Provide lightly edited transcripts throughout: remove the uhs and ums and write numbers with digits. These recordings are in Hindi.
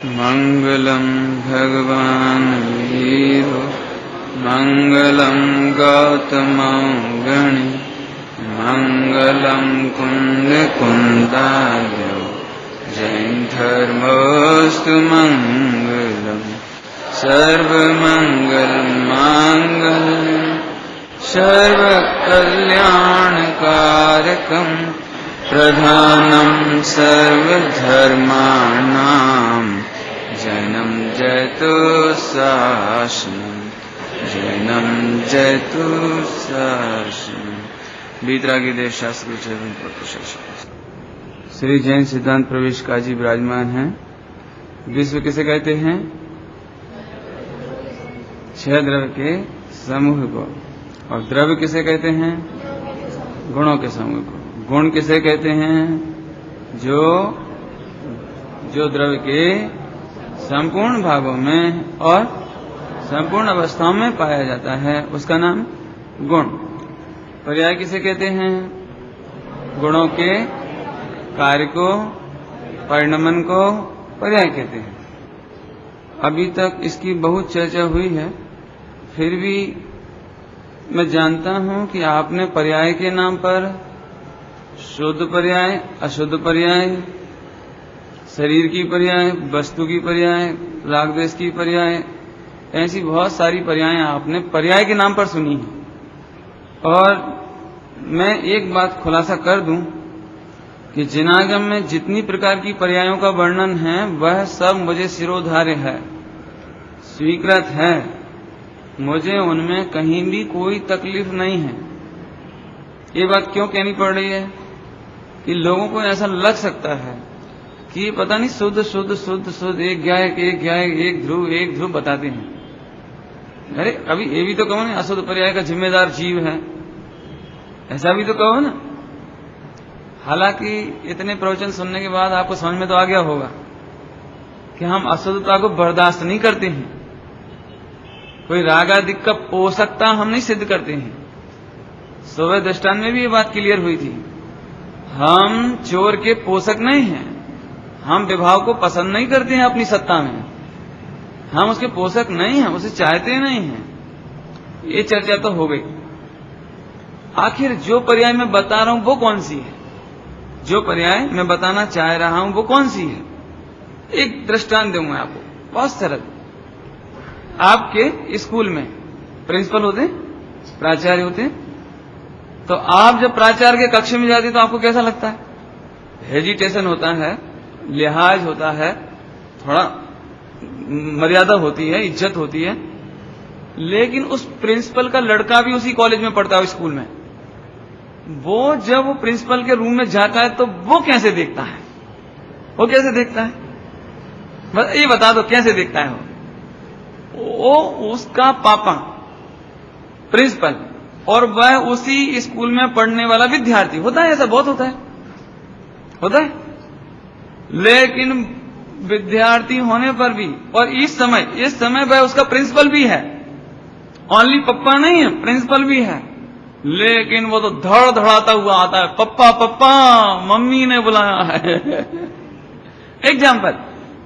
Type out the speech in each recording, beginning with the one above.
मंगलम भगवान वीरो मंगलम गौतमौगणि मंगलम कुंद कुंदार्यो जैन धर्मोस्तु मंगलम सर्वमंगल मांगल्यम सर्वकल्याणकारकम प्रधानम सर्वधर्माणां जैनं जयतु शासनम जैनं जयतु शासनम। वीतरागी देव शास्त्र श्री जैन सिद्धांत प्रवेश काजी विराजमान हैं। विश्व किसे कहते हैं? 6 द्रव्य के समूह को। और द्रव्य किसे कहते हैं? गुणों के समूह को। गुण किसे कहते हैं? जो द्रव्य के संपूर्ण भागों में और संपूर्ण अवस्थाओं में पाया जाता है उसका नाम गुण। पर्याय किसे कहते हैं? गुणों के कार्य को, परिणमन को पर्याय कहते हैं। अभी तक इसकी बहुत चर्चा हुई है, फिर भी मैं जानता हूं कि आपने पर्याय के नाम पर शुद्ध पर्याय, अशुद्ध पर्याय, शरीर की पर्याय, वस्तु की पर्याय, राग द्वेष की पर्याय, ऐसी बहुत सारी पर्याय आपने पर्याय के नाम पर सुनी है। और मैं एक बात खुलासा कर दूं कि जिनागम में जितनी प्रकार की पर्यायों का वर्णन है वह सब मुझे शिरोधार्य है, स्वीकृत है। मुझे उनमें कहीं भी कोई तकलीफ नहीं है। ये बात क्यों कहनी पड़ रही है कि लोगों को ऐसा लग सकता है कि ये पता नहीं शुद्ध शुद्ध शुद्ध शुद्ध एक गायक एक ध्रुव बताते हैं। अरे अभी ये भी तो कहो ना, अशुद्ध पर्याय का जिम्मेदार जीव है, ऐसा भी तो कहो ना। हालांकि इतने प्रवचन सुनने के बाद आपको समझ में तो आ गया होगा कि हम अशुद्धता को बर्दाश्त नहीं करते हैं। कोई रागादिक का पोषकता हम नहीं सिद्ध करते हैं। सुबह दृष्टांत में भी ये बात क्लियर हुई थी। हम चोर के पोषक नहीं हैं, हम विभाव को पसंद नहीं करते हैं अपनी सत्ता में, हम उसके पोषक नहीं हैं, उसे चाहते नहीं हैं। ये चर्चा तो हो गई। आखिर जो पर्याय मैं बता रहा हूं वो कौन सी है? जो पर्याय मैं बताना चाह रहा हूं वो कौन सी है? एक दृष्टांत दूंगा आपको, बहुत सरल। आपके स्कूल में प्रिंसिपल होते, प्राचार्य होते, तो आप जब प्राचार्य के कक्ष में जाते तो आपको कैसा लगता है? हेजिटेशन होता है, लिहाज होता है, थोड़ा मर्यादा होती है, इज्जत होती है। लेकिन उस प्रिंसिपल का लड़का भी उसी कॉलेज में पढ़ता है, स्कूल में। वो जब वो प्रिंसिपल के रूम में जाता है तो वो कैसे देखता है? वो कैसे देखता है? ये बता दो, कैसे देखता है? वो उसका पापा प्रिंसिपल और वह उसी स्कूल में पढ़ने वाला विद्यार्थी होता है। ऐसा बहुत होता है लेकिन विद्यार्थी होने पर भी, और इस समय वह उसका प्रिंसिपल भी है, ओनली पप्पा नहीं है, प्रिंसिपल भी है। लेकिन वो तो धड़ धड़ाता हुआ आता है, पप्पा पप्पा मम्मी ने बुलाया है। एग्जाम्पल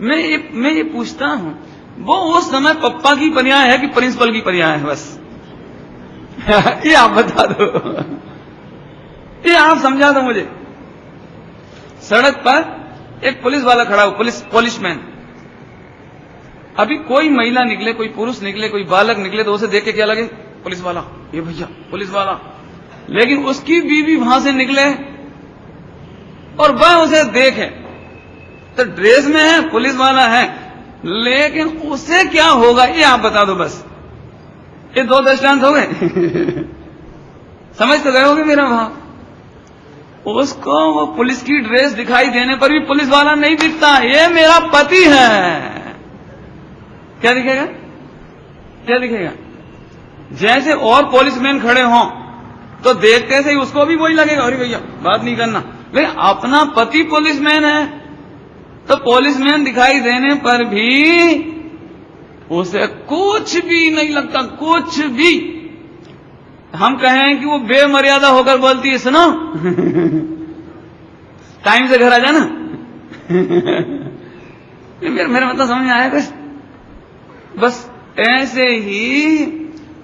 मैं ये पूछता हूं, वो उस समय पप्पा की पर्याय है कि प्रिंसिपल की पर्याय है? बस ये आप बता दो, ये आप समझा दो मुझे। सड़क पर एक पुलिस वाला खड़ा हो, पुलिसमैन। अभी कोई महिला निकले, कोई पुरुष निकले, कोई बालक निकले तो उसे देख के क्या लगे? पुलिस वाला, ये भैया पुलिस वाला। लेकिन उसकी बीवी वहां से निकले और वह उसे देखे तो ड्रेस में है, पुलिस वाला है, लेकिन उसे क्या होगा ये आप बता दो बस। ये 2 दृष्टांत हो गए। समझ तो गए होगे मेरा भाव। उसको वो पुलिस की ड्रेस दिखाई देने पर भी पुलिस वाला नहीं दिखता, ये मेरा पति है। क्या दिखेगा? क्या दिखेगा? जैसे और पुलिसमैन खड़े हों तो देखते से ही उसको भी वही लगेगा, अरे भैया बात नहीं करना। लेकिन अपना पति पुलिसमैन है तो पुलिसमैन दिखाई देने पर भी उसे कुछ भी नहीं लगता, कुछ भी। हम कहें कि वो बेमर्यादा होकर बोलती है, सुनो टाइम से घर आ जाना। मेरा मतलब समझ में आया कुछ? बस ऐसे ही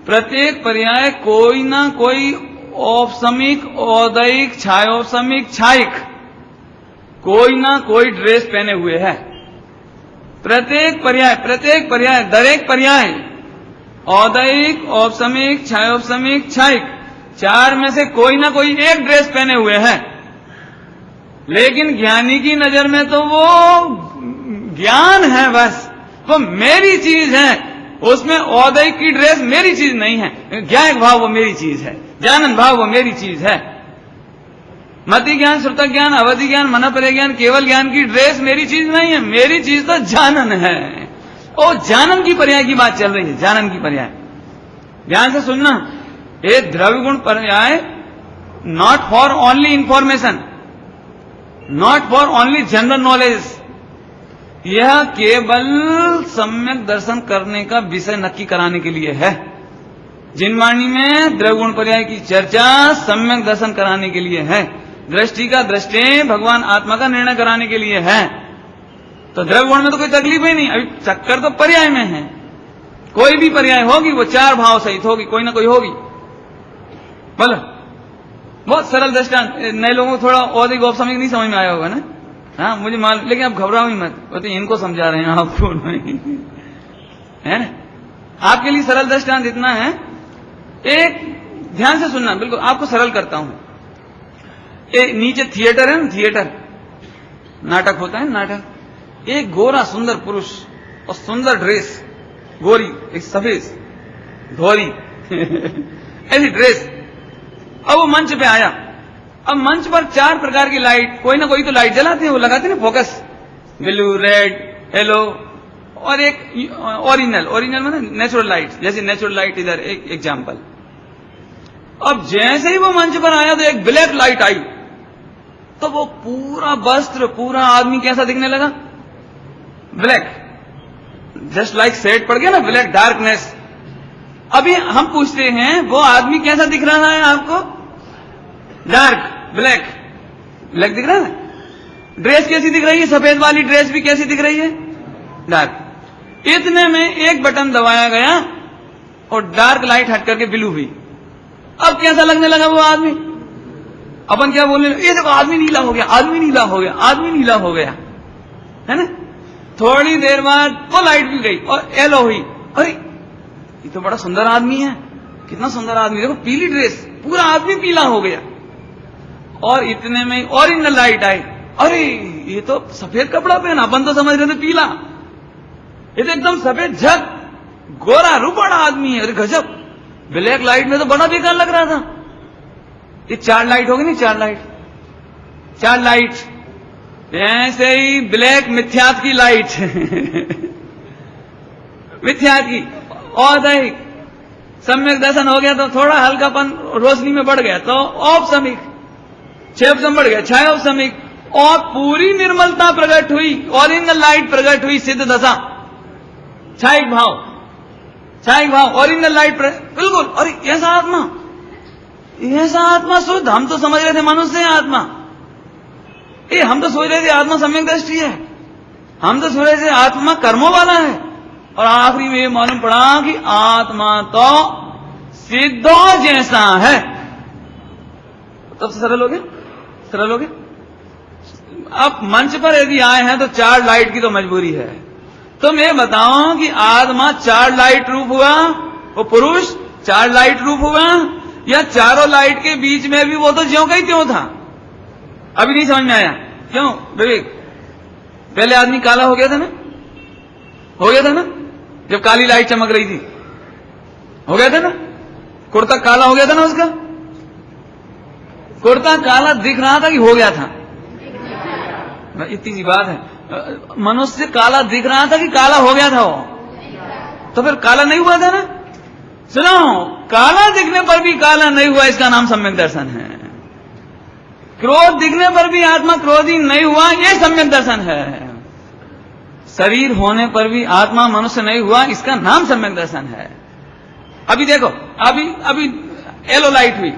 प्रत्येक पर्याय कोई ना कोई औपसमिक, औदैहिक, छायोपसमिक, छायिक कोई ना कोई ड्रेस पहने हुए है। प्रत्येक पर्याय दरेक पर्याय औदैहिक, औपसमिक, छायोपसमिक, छायिक, चार में से कोई ना कोई एक ड्रेस पहने हुए है। लेकिन ज्ञानी की नजर में तो वो ज्ञान है, बस वो मेरी चीज है, उसमें औदैहिक की ड्रेस मेरी चीज नहीं है। ज्ञायक भाव वो मेरी चीज है, जानन भाव वो मेरी चीज है। मति ज्ञान, श्रुत ज्ञान, अवधि ज्ञान, मनपरे ज्ञान, केवल ज्ञान की ड्रेस मेरी चीज नहीं है। मेरी चीज तो जानन है। और जानन की पर्याय की बात चल रही है, जानन की पर्याय। ध्यान से सुनना, ये द्रव्य गुण पर्याय not for only information, not for only general knowledge, यह केवल सम्यक दर्शन करने का विषय नक्की कराने के लिए है। जिन वाणी में द्रव्य गुण पर्याय की चर्चा सम्यक दर्शन कराने के लिए है, दृष्टि का दृष्टि भगवान आत्मा का निर्णय कराने के लिए है। तो द्रव्य गुण में तो कोई तकलीफ ही नहीं, अभी चक्कर तो पर्याय में है। कोई भी पर्याय होगी वो चार भाव सहित होगी, कोई ना कोई होगी। बोलो, बहुत सरल दृष्टांत, नए लोगों को थोड़ा और औपसमिक नहीं समझ में आया होगा ना? हाँ मुझे मालूम, लेकिन आप घबराओ ही मत, वो तो इनको समझा रहे हैं, आपको नहीं, है ना? आपके लिए सरल दृष्टांत इतना है, एक ध्यान से सुनना, बिल्कुल आपको सरल करता हूं। एक नीचे थिएटर है ना, थिएटर नाटक होता है, नाटक। एक गोरा सुंदर पुरुष और सुंदर ड्रेस, गोरी एक सफेद धोरी ऐसी ड्रेस। अब वो मंच पे आया। अब मंच पर चार प्रकार की लाइट, कोई ना कोई तो लाइट जलाते हैं, वो लगाते हैं ना फोकस, ब्लू, रेड, येलो, और एक ओरिजिनल मतलब नेचुरल लाइट, जैसे नेचुरल लाइट इधर एक एग्जाम्पल। अब जैसे ही वो मंच पर आया तो एक ब्लैक लाइट आई, तो वो पूरा वस्त्र, पूरा आदमी कैसा दिखने लगा? ब्लैक, जस्ट लाइक शेड पड़ गया ना, ब्लैक, डार्कनेस। अभी हम पूछते हैं वो आदमी कैसा दिख रहा है आपको? डार्क, ब्लैक, ब्लैक दिख रहा है। ड्रेस कैसी दिख रही है? सफेद वाली ड्रेस भी कैसी दिख रही है? डार्क। इतने में एक बटन दबाया गया और डार्क लाइट हट करके ब्लू हुई। अब कैसा लगने लगा वो आदमी? अपन क्या बोलने लगे? ये देखो आदमी नीला हो गया, आदमी नीला हो गया, आदमी नीला हो गया, है ना? थोड़ी देर बाद वो लाइट भी गई और येलो हुई। अरे ये तो बड़ा सुंदर आदमी है, कितना सुंदर आदमी, देखो पीली ड्रेस, पूरा आदमी पीला हो गया। और इतने में ओरिजिनल लाइट आई। अरे ये तो सफेद कपड़ा पहना, अपन तो समझ रहे थे पीला, ये तो एकदम सफेद झक गोरा रूपड़ा आदमी है। अरे गजब, ब्लैक लाइट में तो बड़ा बेकार लग रहा था। ये चार लाइट होगी नहीं, चार लाइट, ऐसे ही ब्लैक मिथ्यात की लाइट मिथ्यात की, और सम्यक दर्शन हो गया तो थोड़ा हल्कापन रोशनी में बढ़ गया, तो औपसमिक, छेपसम बढ़ गया, छायोपसमिक, और पूरी निर्मलता प्रकट हुई, ओरिजिनल लाइट प्रकट हुई, सिद्ध दशा, छायिक भाव, ओरिजिनल लाइट बिल्कुल। अरे ऐसा आत्मा शुद्ध, हम तो समझ रहे थे मनुष्य है आत्मा, हम तो सोच रहे थे आत्मा सम्यक दृष्टि है, हम तो सोच रहे थे आत्मा कर्मों वाला है, और आखिरी में ये मालूम पड़ा कि आत्मा तो सिद्धों जैसा है। तब सरल हो गया। अब मंच पर यदि आए हैं तो चार लाइट की तो मजबूरी है। तुम ये बताओ कि आत्मा चार लाइट रूप हुआ, वो पुरुष चार लाइट रूप हुआ, या चारों लाइट के बीच में भी वो तो ज्यों का ही त्यों था? अभी नहीं समझ में आया क्यों विवेक? पहले आदमी काला हो गया था ना, जब काली लाइट चमक रही थी, हो गया था ना? कुर्ता काला हो गया था ना, उसका कुर्ता काला दिख रहा था कि हो गया था? इतनी सी बात है, मनुष्य काला दिख रहा था कि काला हो गया था वो? तो फिर काला नहीं हुआ था ना? सुनो, काला दिखने पर भी काला नहीं हुआ, इसका नाम सम्यक दर्शन है। क्रोध दिखने पर भी आत्मा क्रोधी नहीं हुआ, यह सम्यक दर्शन है। शरीर होने पर भी आत्मा मनुष्य नहीं हुआ, इसका नाम सम्यक दर्शन है। अभी देखो, अभी येलो लाइट हुई,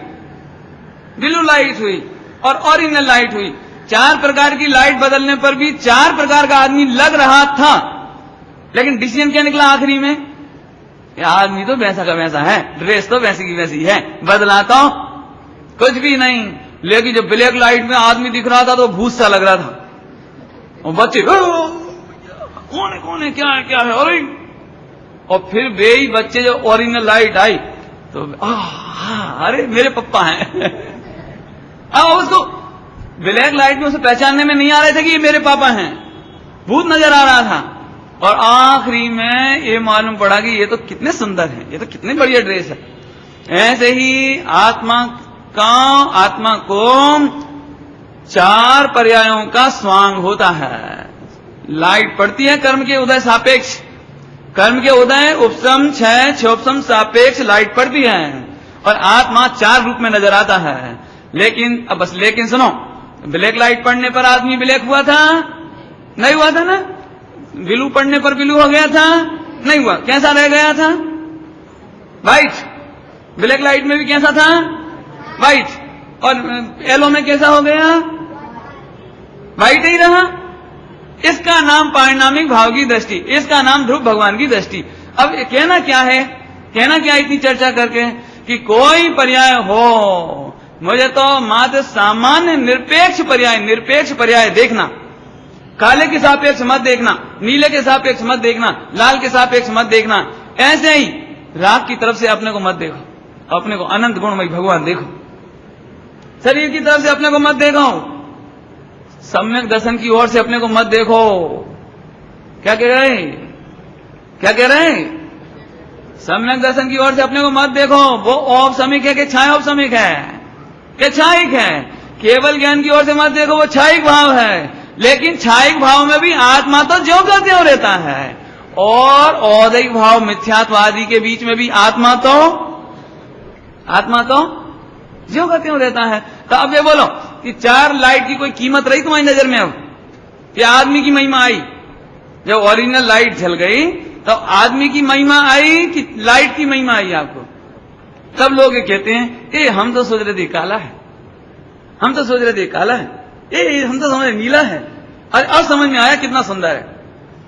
ब्लू लाइट हुई और ओरिजिनल लाइट हुई, 4 प्रकार की लाइट बदलने पर भी 4 प्रकार का आदमी लग रहा था, लेकिन डिसीजन क्या निकला आखिरी में? आदमी तो वैसा का वैसा है, ड्रेस तो वैसी की वैसी है, बदला तो कुछ भी नहीं। लेकिन जब ब्लैक लाइट में आदमी दिख रहा था तो भूत सा लग रहा था, और बच्चे कौन है क्या है, और फिर वे ही बच्चे जो ओरिजिनल लाइट आई तो अरे मेरे पप्पा हैं। अब उसको ब्लैक लाइट में उसे पहचानने में नहीं आ रहे थे कि ये मेरे पापा हैं, भूत नजर आ रहा था। और आखिरी में ये मालूम पड़ा कि ये तो कितने सुंदर हैं, ये तो कितनी बढ़िया ड्रेस है। ऐसे ही आत्मा को 4 पर्यायों का स्वांग होता है। लाइट पड़ती है कर्म के उदय सापेक्ष, कर्म के उदय उपसम क्षोपसम सापेक्ष लाइट पड़ती है, और आत्मा 4 रूप में नजर आता है। लेकिन अब बस लेकिन सुनो, ब्लैक लाइट पड़ने पर आदमी ब्लैक हुआ था? नहीं हुआ था ना। ब्लू पड़ने पर ब्लू हो गया था? नहीं हुआ। कैसा रह गया था? व्हाइट। ब्लैक लाइट में भी कैसा था? व्हाइट। और येलो में कैसा हो गया? व्हाइट ही रहा। इसका नाम पारिणामिक भाव की दृष्टि, इसका नाम ध्रुव भगवान की दृष्टि। अब कहना क्या है, कहना क्या इतनी चर्चा करके कि कोई पर्याय हो, मुझे तो मात्र सामान्य निरपेक्ष पर्याय देखना। काले के सापेक्ष मत देखना, नीले के सापेक्ष मत देखना, लाल के सापेक्ष मत देखना। ऐसे ही राग की तरफ से अपने को मत देखो, अपने को अनंत गुणमयी भगवान देखो। शरीर की तरफ से अपने को मत देखो, सम्यक दर्शन की ओर से अपने को मत देखो। क्या कह रहे हैं? सम्यक दर्शन की ओर से अपने को मत देखो। वो औपसमिक है कि छाय औपसमिक है कि छायिक है? केवल ज्ञान की ओर से मत देखो, वो छायिक भाव है। लेकिन छायिक भाव में भी आत्मा तो ज्यों का त्यों रहता है, और औदैहिक भाव मिथ्यात्वादी के बीच में भी आत्मा तो ज्यों का त्यों रहता है। तो अब ये बोलो कि 4 लाइट की कोई कीमत रही तुम्हारी नजर में? अब कि आदमी की महिमा आई, जब ओरिजिनल लाइट जल गई तो आदमी की महिमा आई कि लाइट की महिमा आई आपको? सब लोग ये कहते हैं कि हम तो सोच रहे थे काला है, हम तो समझ रहे नीला है, और अब समझ में आया कितना सुंदर है।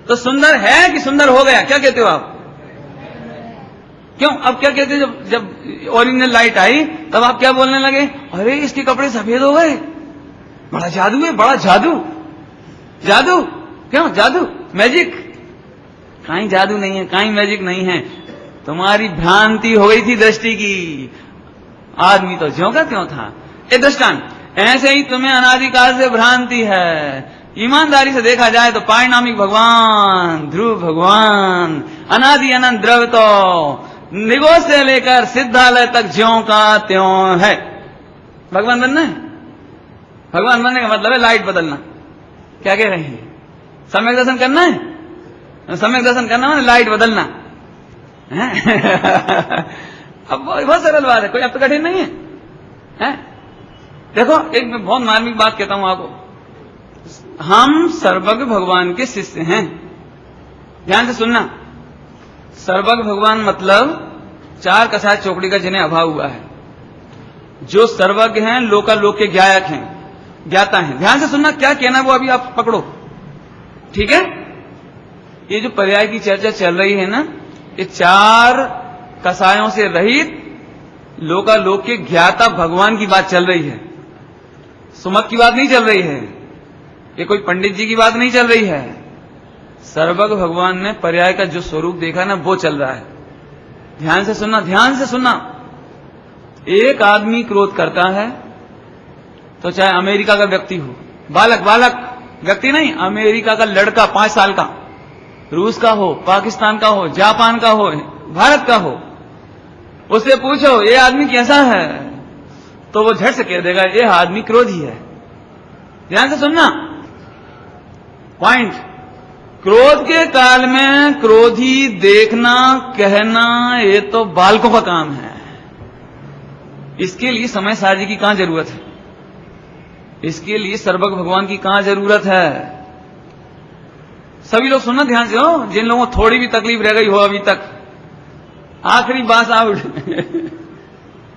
तो सुंदर है कि सुंदर हो गया? क्या कहते हो आप? क्यों? अब क्या कहते हो? जब ओरिजिनल लाइट आई तब आप क्या बोलने लगे? अरे इसके कपड़े सफेद हो गए, बड़ा जादू है, बड़ा जादू। क्यों जादू? मैजिक? कहीं जादू नहीं है, कहीं मैजिक नहीं है, तुम्हारी भ्रांति हो गई थी दृष्टि की। आदमी तो ज्यों का त्यों था। ए दृष्टांत, ऐसे ही तुम्हें अनादिकाल से भ्रांति है। ईमानदारी से देखा जाए तो पारिणामिक भगवान, ध्रुव भगवान, अनादि अनंत द्रव्य तो निगोज से लेकर सिद्धालय तक ज्यों का त्यों है। भगवान बनना है? भगवान बनने का मतलब है लाइट बदलना। क्या कह रहे हैं? सम्यक दर्शन करना है? सम्यक दर्शन करना है लाइट बदलना है? अब बहुत सरल बात है, कोई अब तो कठिन नहीं है? देखो, एक मैं बहुत मार्मिक बात कहता हूं आपको। हम सर्वज्ञ भगवान के शिष्य हैं। ध्यान से सुनना। सर्वज्ञ भगवान मतलब 4 कसाय चौकड़ी का जिन्हें अभाव हुआ है, जो सर्वज्ञ हैं, लोकालोक के ज्ञायक हैं, ज्ञाता हैं। ध्यान से सुनना, क्या कहना वो अभी आप पकड़ो, ठीक है? ये जो पर्याय की चर्चा चल रही है ना, ये 4 कसायों से रहित लोकालोक के ज्ञाता भगवान की बात चल रही है। सुमत की बात नहीं चल रही है, ये कोई पंडित जी की बात नहीं चल रही है। सर्वज्ञ भगवान ने पर्याय का जो स्वरूप देखा ना, वो चल रहा है। ध्यान से सुनना, ध्यान से सुनना। एक आदमी क्रोध करता है तो चाहे अमेरिका का व्यक्ति हो, बालक व्यक्ति नहीं, अमेरिका का लड़का 5 साल का, रूस का हो, पाकिस्तान का हो, जापान का हो, भारत का हो, उससे पूछो ये आदमी कैसा है, तो वो झट से कह देगा ये आदमी क्रोधी है। ध्यान से सुनना पॉइंट। क्रोध के काल में क्रोधी देखना, कहना, ये तो बालकों का काम है। इसके लिए समय सारजी की कहां जरूरत है? इसके लिए सर्वज्ञ भगवान की कहां जरूरत है? सभी लोग सुनना ध्यान से हो, जिन लोगों को थोड़ी भी तकलीफ रह गई हो अभी तक, आखिरी बात आउट।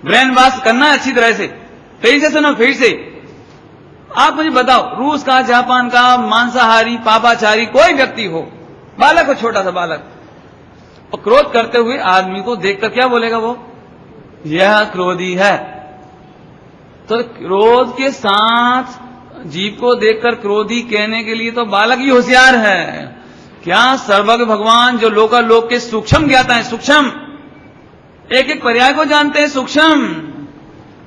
ब्रेन वॉश करना अच्छी तरह से। फिर से सुनो, फिर से। आप मुझे बताओ, रूस का, जापान का, मांसाहारी, पापाचारी कोई व्यक्ति हो, बालक हो, छोटा सा बालक, और क्रोध करते हुए आदमी को देखकर क्या बोलेगा वो? यह क्रोधी है। तो क्रोध के साथ जीव को देखकर क्रोधी कहने के लिए तो बालक ही होशियार है। क्या सर्वज्ञ भगवान जो लोकालोक के सूक्ष्म ज्ञाता है, सूक्ष्म एक एक पर्याय को जानते हैं, सूक्ष्म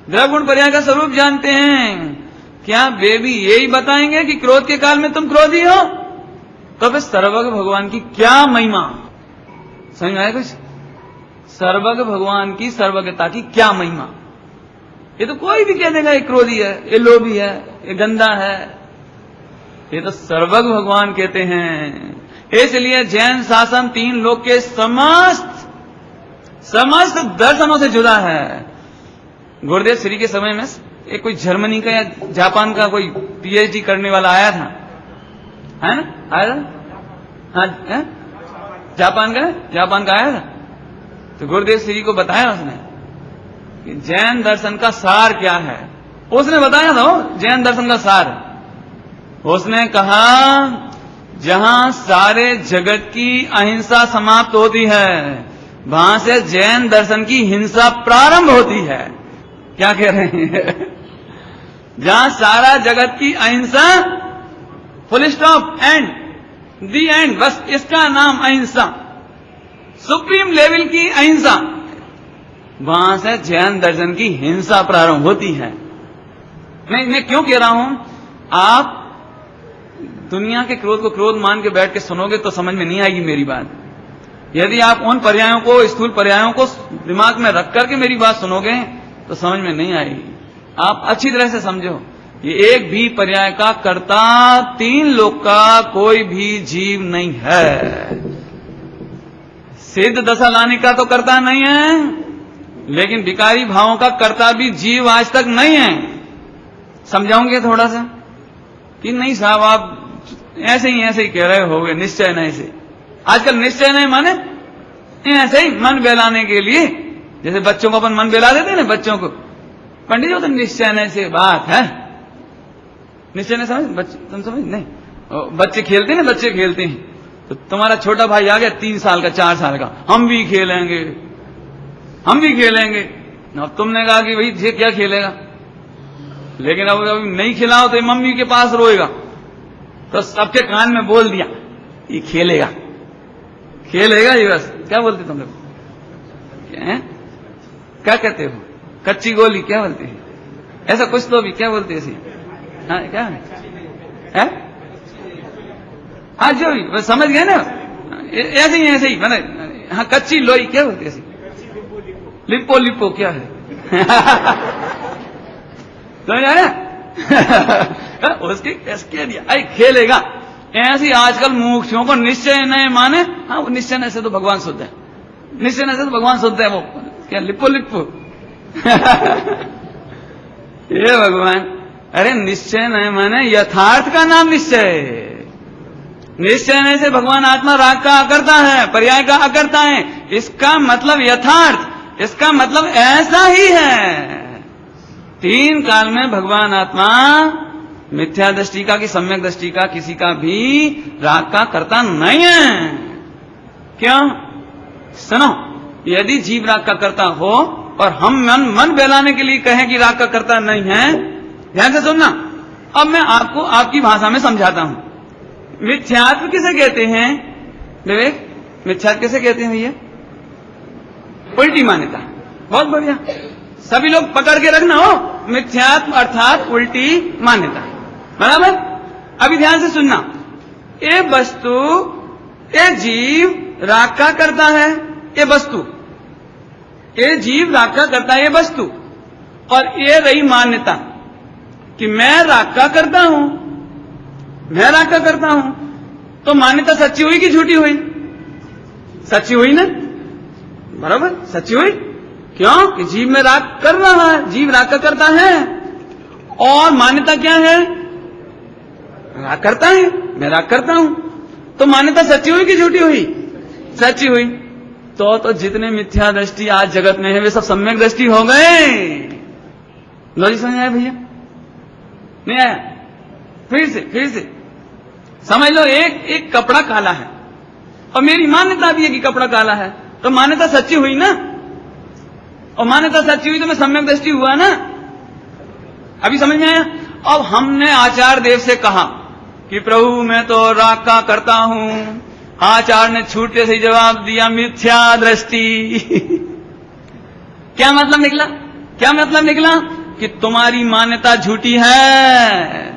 द्रवगुण पर्याय का स्वरूप जानते हैं, क्या वे भी यही बताएंगे कि क्रोध के काल में तुम क्रोधी हो? तो फिर सर्वज्ञ भगवान की क्या महिमा, समझ में आया कुछ? सर्वज्ञ भगवान की सर्वज्ञता की क्या महिमा? ये तो कोई भी कह देगा ये क्रोधी है, ये लोभी है, ये गंदा है, ये तो सर्वज्ञ भगवान कहते हैं। इसलिए जैन शासन तीन लोक के समस्त दर्शनों से जुदा है। गुरुदेव श्री के समय में एक कोई जर्मनी का या जापान का कोई पीएचडी करने वाला आया था, है ना? आया था, हाँ, जापान का आया था। तो गुरुदेव श्री को बताया उसने कि जैन दर्शन का सार क्या है। उसने बताया था जैन दर्शन का सार। उसने कहा जहां सारे जगत की अहिंसा समाप्त होती है, वहां से जैन दर्शन की हिंसा प्रारंभ होती है। क्या कह रहे हैं? जहां सारा जगत की अहिंसा, full stop, and, the and, बस इसका नाम अहिंसा, सुप्रीम लेवल की अहिंसा, वहां से जैन दर्शन की हिंसा प्रारंभ होती है। मैं क्यों कह रहा हूं? आप दुनिया के क्रोध को क्रोध मान के बैठ के सुनोगे तो समझ में नहीं आएगी मेरी बात। यदि आप उन पर्यायों को, स्थूल पर्यायों को दिमाग में रख करके मेरी बात सुनोगे तो समझ में नहीं आएगी। आप अच्छी तरह से समझो, ये एक भी पर्याय का कर्ता तीन लोक का कोई भी जीव नहीं है। सिद्ध दशा लाने का तो कर्ता नहीं है, लेकिन विकारी भावों का कर्ता भी जीव आज तक नहीं है। समझाऊंगे थोड़ा सा कि नहीं साहब आप ऐसे ही कह रहे होगे, निश्चय नहीं से। आजकल निश्चय नहीं माने ऐसे ही मन बहलाने के लिए, जैसे बच्चों को अपन मन बहला देते हैं ना, बच्चों को, पंडित जी तो निश्चय नहीं से बात है, निश्चय नहीं समझ, तुम समझ नहीं? बच्चे खेलते हैं ना, बच्चे खेलते हैं, तो तुम्हारा छोटा भाई आ गया 3 साल का, 4 साल का, हम भी खेलेंगे। अब तुमने कहा कि भाई ये क्या खेलेगा, लेकिन अब नहीं खिलाओ तो मम्मी के पास रोएगा, तो सबके कान में बोल दिया ये खेलेगा ये। बस क्या बोलते तुम लोग? क्या कहते हो? कच्ची गोली क्या बोलते हैं? ऐसा कुछ तो भी क्या बोलते हैं? हाँ, क्या है? हाँ, जो भी बस समझ गए ना, ऐसे ही मैंने, हाँ, कच्ची लोई क्या बोलते हैं? लिप्पो क्या है? समझ आया? उसकी कह दिया आई खेलेगा। ऐसी आजकल मूर्खों को निश्चय नहीं माने। हाँ, वो निश्चय नहीं से तो भगवान शुद्ध है, निश्चय नहीं से तो भगवान शुद्ध है। वो क्या लिप्पो ये भगवान, अरे निश्चय नहीं माने, यथार्थ का नाम निश्चय। निश्चय नहीं से भगवान आत्मा राग का अकर्ता है, पर्याय का अकर्ता है। इसका मतलब यथार्थ, इसका मतलब ऐसा ही है। 3 काल में भगवान आत्मा मिथ्या दृष्टि का कि सम्यक दृष्टि का किसी का भी राग का कर्ता नहीं है। क्यों? सुनो, यदि जीव राग का कर्ता हो और हम मन बहलाने के लिए कहें कि राग का कर्ता नहीं है, ध्यान से सुनना। अब मैं आपको आपकी भाषा में समझाता हूं। मिथ्यात्व किसे कहते हैं विवेक? मिथ्यात्व किसे कहते हैं भैया? उल्टी मान्यता। बहुत बढ़िया, सभी लोग पकड़ के रखना हो। मिथ्यात्व अर्थात उल्टी मान्यता, बराबर? अभी ध्यान से सुनना। ये वस्तु, ये जीव राग का करता है, ये वस्तु, ये जीव राग का करता है, ये वस्तु, और ये रही मान्यता कि मैं राग का करता हूं, मैं राग का करता हूं। तो मान्यता सच्ची हुई कि झूठी हुई? सच्ची हुई ना, बराबर? सच्ची हुई। क्यों? कि जीव में राग कर रहा है, जीव राग का करता है, और मान्यता क्या है? राग करता है, मैं राग करता हूं। तो मान्यता सच्ची हुई कि झूठी हुई? सच्ची हुई। तो जितने मिथ्या दृष्टि आज जगत में है वे सब सम्यक दृष्टि हो गए। लॉजिक समझ आया भैया? नहीं आया? फिर से समझ लो, एक कपड़ा काला है और मेरी मान्यता भी है कि कपड़ा काला है, तो मान्यता सच्ची हुई ना, और मान्यता सच्ची हुई तो मैं सम्यक दृष्टि हुआ ना। अभी समझ में आया? अब हमने आचार्य देव से कहा कि प्रभु मैं तो राग का करता हूं, आचार्य ने छूटे से जवाब दिया मिथ्या दृष्टि। क्या मतलब निकला? क्या मतलब निकला? कि तुम्हारी मान्यता झूठी है,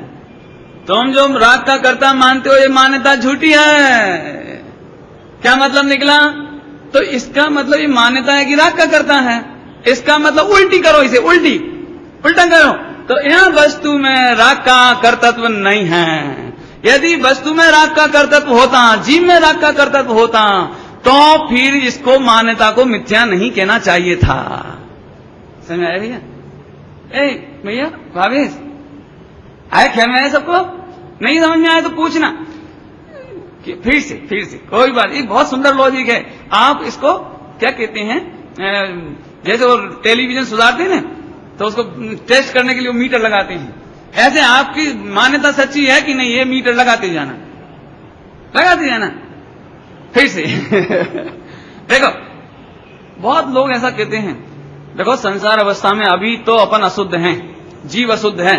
तुम जो राग का करता मानते हो ये मान्यता झूठी है। क्या मतलब निकला? तो इसका मतलब ये मान्यता है कि राग का करता है, इसका मतलब उल्टी करो, इसे उल्टा करो। तो यह वस्तु में राग का कर्तव्य नहीं है। यदि वस्तु में राग का कर्तव्य होता, जीव में राग का कर्तव्य होता, तो फिर इसको मान्यता को मिथ्या नहीं कहना चाहिए था। समझ में आया भैया? भैया भावेश आए ख्याल में आया सबको? नहीं समझ में आया तो पूछना कि फिर से कोई बात। ये बहुत सुंदर लॉजिक है। आप इसको क्या कहते हैं, जैसे वो टेलीविजन सुधारते हैं ना, तो उसको टेस्ट करने के लिए वो मीटर लगाते हैं, ऐसे आपकी मान्यता सच्ची है कि नहीं, ये मीटर लगाते जाना। फिर से देखो, बहुत लोग ऐसा कहते हैं, देखो संसार अवस्था में अभी तो अपन अशुद्ध हैं, जीव अशुद्ध है।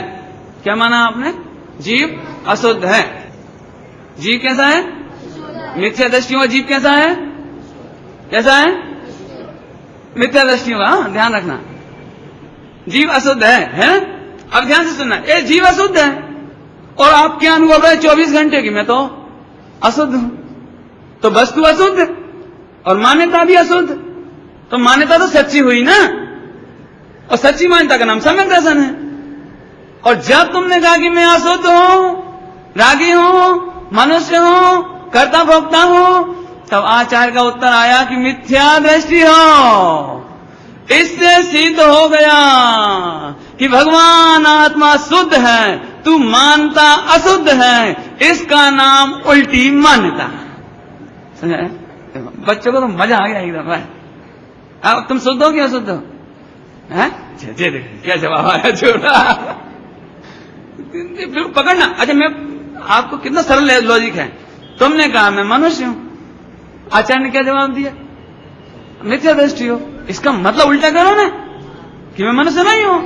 क्या माना आपने? जीव अशुद्ध है। जीव कैसा है? मिथ्या दृष्टियों का जीव कैसा है? मिथ्या दृष्टियों का, ध्यान रखना। जीव अशुद्ध है? अब ध्यान से सुनना, ये जीव अशुद्ध है और आप क्या अनुभव है 24 घंटे की मैं तो अशुद्ध हूं, तो वस्तु अशुद्ध और मान्यता भी अशुद्ध, तो मान्यता तो सच्ची हुई ना, और सच्ची मान्यता का नाम सम्यक दर्शन है। और जब तुमने कहा कि मैं अशुद्ध हूं, रागी हूं, मनुष्य हूं, कर्ता भोक्ता हूं, तब आचार्य का उत्तर आया कि मिथ्या दृष्टि हो। इससे सिद्ध हो गया कि भगवान आत्मा शुद्ध है, तू मानता अशुद्ध है, इसका नाम उल्टी मान्यता। समझा? बच्चों को तो मजा आ गया एकदम। अब तुम शुद्ध हो कि अशुद्ध हो? क्या जवाब आया छोटा। पकड़ना। अच्छा, मैं आपको कितना सरल लॉजिक है। तुमने कहा मैं मनुष्य हूं, आचार्य ने क्या जवाब दिया? मिथ्या दृष्टि हो। इसका मतलब उल्टा करो ना कि मैं मनुष्य नहीं हूं।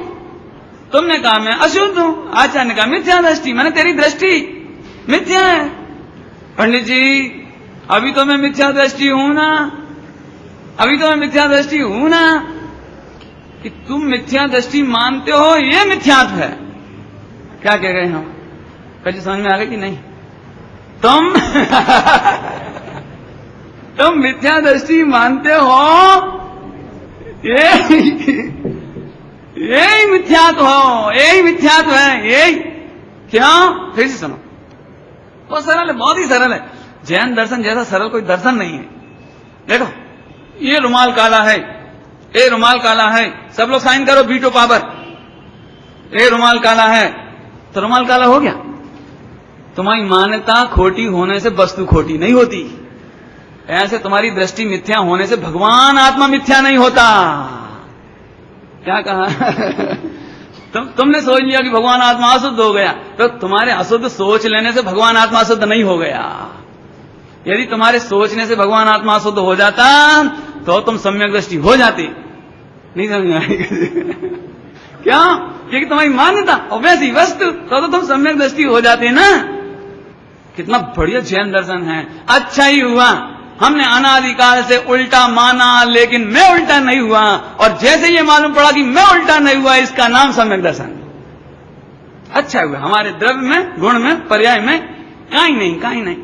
तुमने कहा मैं अशुद्ध हूं, आचार्य ने कहा मिथ्या दृष्टि, मैंने तेरी दृष्टि मिथ्या है। पंडित जी अभी तो मैं मिथ्या दृष्टि हूं ना, कि तुम मिथ्या दृष्टि मानते हो, ये मिथ्यात्व है। क्या कह रहे हैं हम? कल समझ में आ गई कि नहीं? तुम मिथ्या दृष्टि मानते हो, यही मिथ्यात्व हो, यही मिथ्यात्व है, यही। क्यों? फिर से सुनो, बहुत सरल है, बहुत ही सरल है। जैन दर्शन जैसा सरल कोई दर्शन नहीं है। देखो, ये रुमाल काला है, ये रुमाल काला है, सब लोग साइन करो बीटो पावर। ये रुमाल काला है, तो रुमाल काला हो गया। तुम्हारी मान्यता खोटी होने से वस्तु खोटी नहीं होती। ऐसे तुम्हारी दृष्टि मिथ्या होने से भगवान आत्मा मिथ्या नहीं होता। क्या कहा? तुमने सोच लिया कि भगवान आत्मा अशुद्ध हो गया, तो तुम्हारे अशुद्ध सोच लेने से भगवान आत्मा अशुद्ध नहीं हो गया। यदि तुम्हारे सोचने से भगवान आत्मा अशुद्ध हो जाता तो तुम सम्यक दृष्टि हो जाती। नहीं समझ में आएगी? क्या? क्योंकि तुम्हारी मान्यता और वैसी वस्तु, तो तुम सम्यक दृष्टि हो जाते ना। कितना बढ़िया जैन दर्शन है। अच्छा ही हुआ हमने अनादिकाल से उल्टा माना, लेकिन मैं उल्टा नहीं हुआ, और जैसे ये मालूम पड़ा कि मैं उल्टा नहीं हुआ, इसका नाम सम्यक दर्शन। अच्छा हुआ, हमारे द्रव्य में, गुण में, पर्याय में कहीं नहीं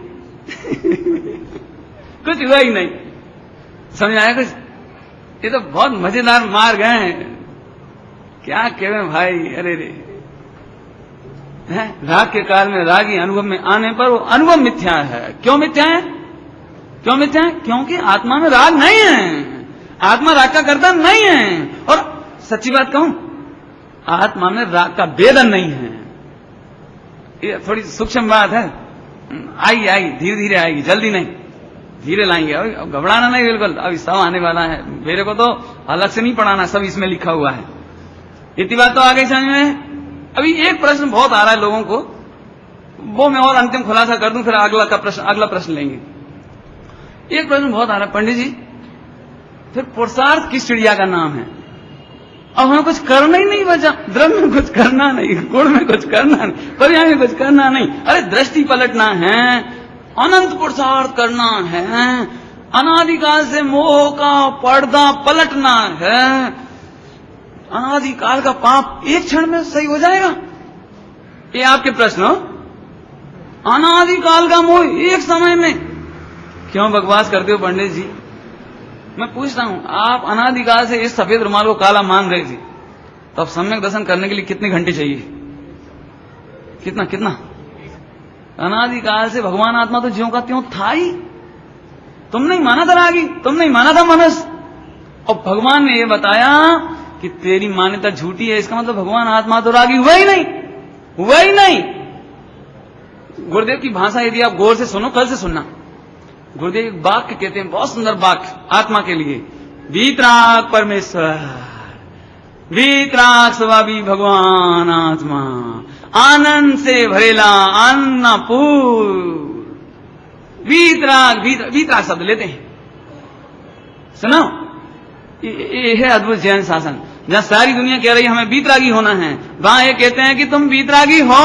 कुछ हुआ ही नहीं। समझ आया कुछ? ये तो बहुत मजेदार मार्ग है। क्या कहे भाई, अरे रे, राग के काल में रागी अनुभव में आने पर वो अनुभव मिथ्या है। क्यों मिथ्या है? क्योंकि आत्मा में राग नहीं है, आत्मा राग का करता नहीं है। और सच्ची बात कहूं, आत्मा में राग का वेदन नहीं है। ये थोड़ी सूक्ष्म बात है। आई धीरे धीरे आएगी, जल्दी नहीं, धीरे लाएंगे। अब घबराना नहीं बिल्कुल, अभी सब आने वाला है। मेरे को तो अलग से नहीं पढ़ाना, सब इसमें लिखा हुआ है। इतनी बात तो आ गई समझ में। अभी एक प्रश्न बहुत आ रहा है लोगों को वो मैं और अंतिम खुलासा कर दूं, फिर अगला प्रश्न लेंगे। एक प्रश्न बहुत आ रहा है, पंडित जी फिर पुरुषार्थ किस चिड़िया का नाम है? अब हमें कुछ करना ही नहीं बचा, द्रव्य में कुछ करना नहीं, गुण में कुछ करना नहीं, पर्याय में कुछ करना नहीं। अरे दृष्टि पलटना है, अनंत पुरुषार्थ करना है, अनादिकाल से मोह का पर्दा पलटना है। अनादिकाल का पाप एक क्षण में सही हो जाएगा? ये आपके प्रश्न हो? अनादिकाल का मोह एक समय में? क्यों बकवास करते हो पंडित जी? मैं पूछता हूं, आप अनादिकाल से इस सफेद रुमाल को काला मान रहे थे, तो अब सम्यक दर्शन करने के लिए कितने घंटे चाहिए? कितना? अनादिकाल से भगवान आत्मा तो ज्यों का त्यों था ही। तुम नहीं माना था रागी, तुम नहीं माना था मनस, और भगवान ने यह बताया कि तेरी मान्यता झूठी है, इसका मतलब भगवान आत्मा तो रागी हुआ ही नहीं। गुरुदेव की भाषा यदि आप गौर से सुनो, कल से सुनना, गुरुदेव एक वाक्य कहते हैं, बहुत सुंदर वाक्य आत्मा के लिए। वीतराग परमेश्वर, वीतराग स्वभावी भगवान आत्मा, आनंद से भरेला अन्नपूर्ण। वीतराग शब्द लेते हैं, सुनो, ये है अद्भुत जैन शासन। जहां सारी दुनिया कह रही है हमें वीतरागी होना है, वहां ये कहते हैं कि तुम वीतरागी हो।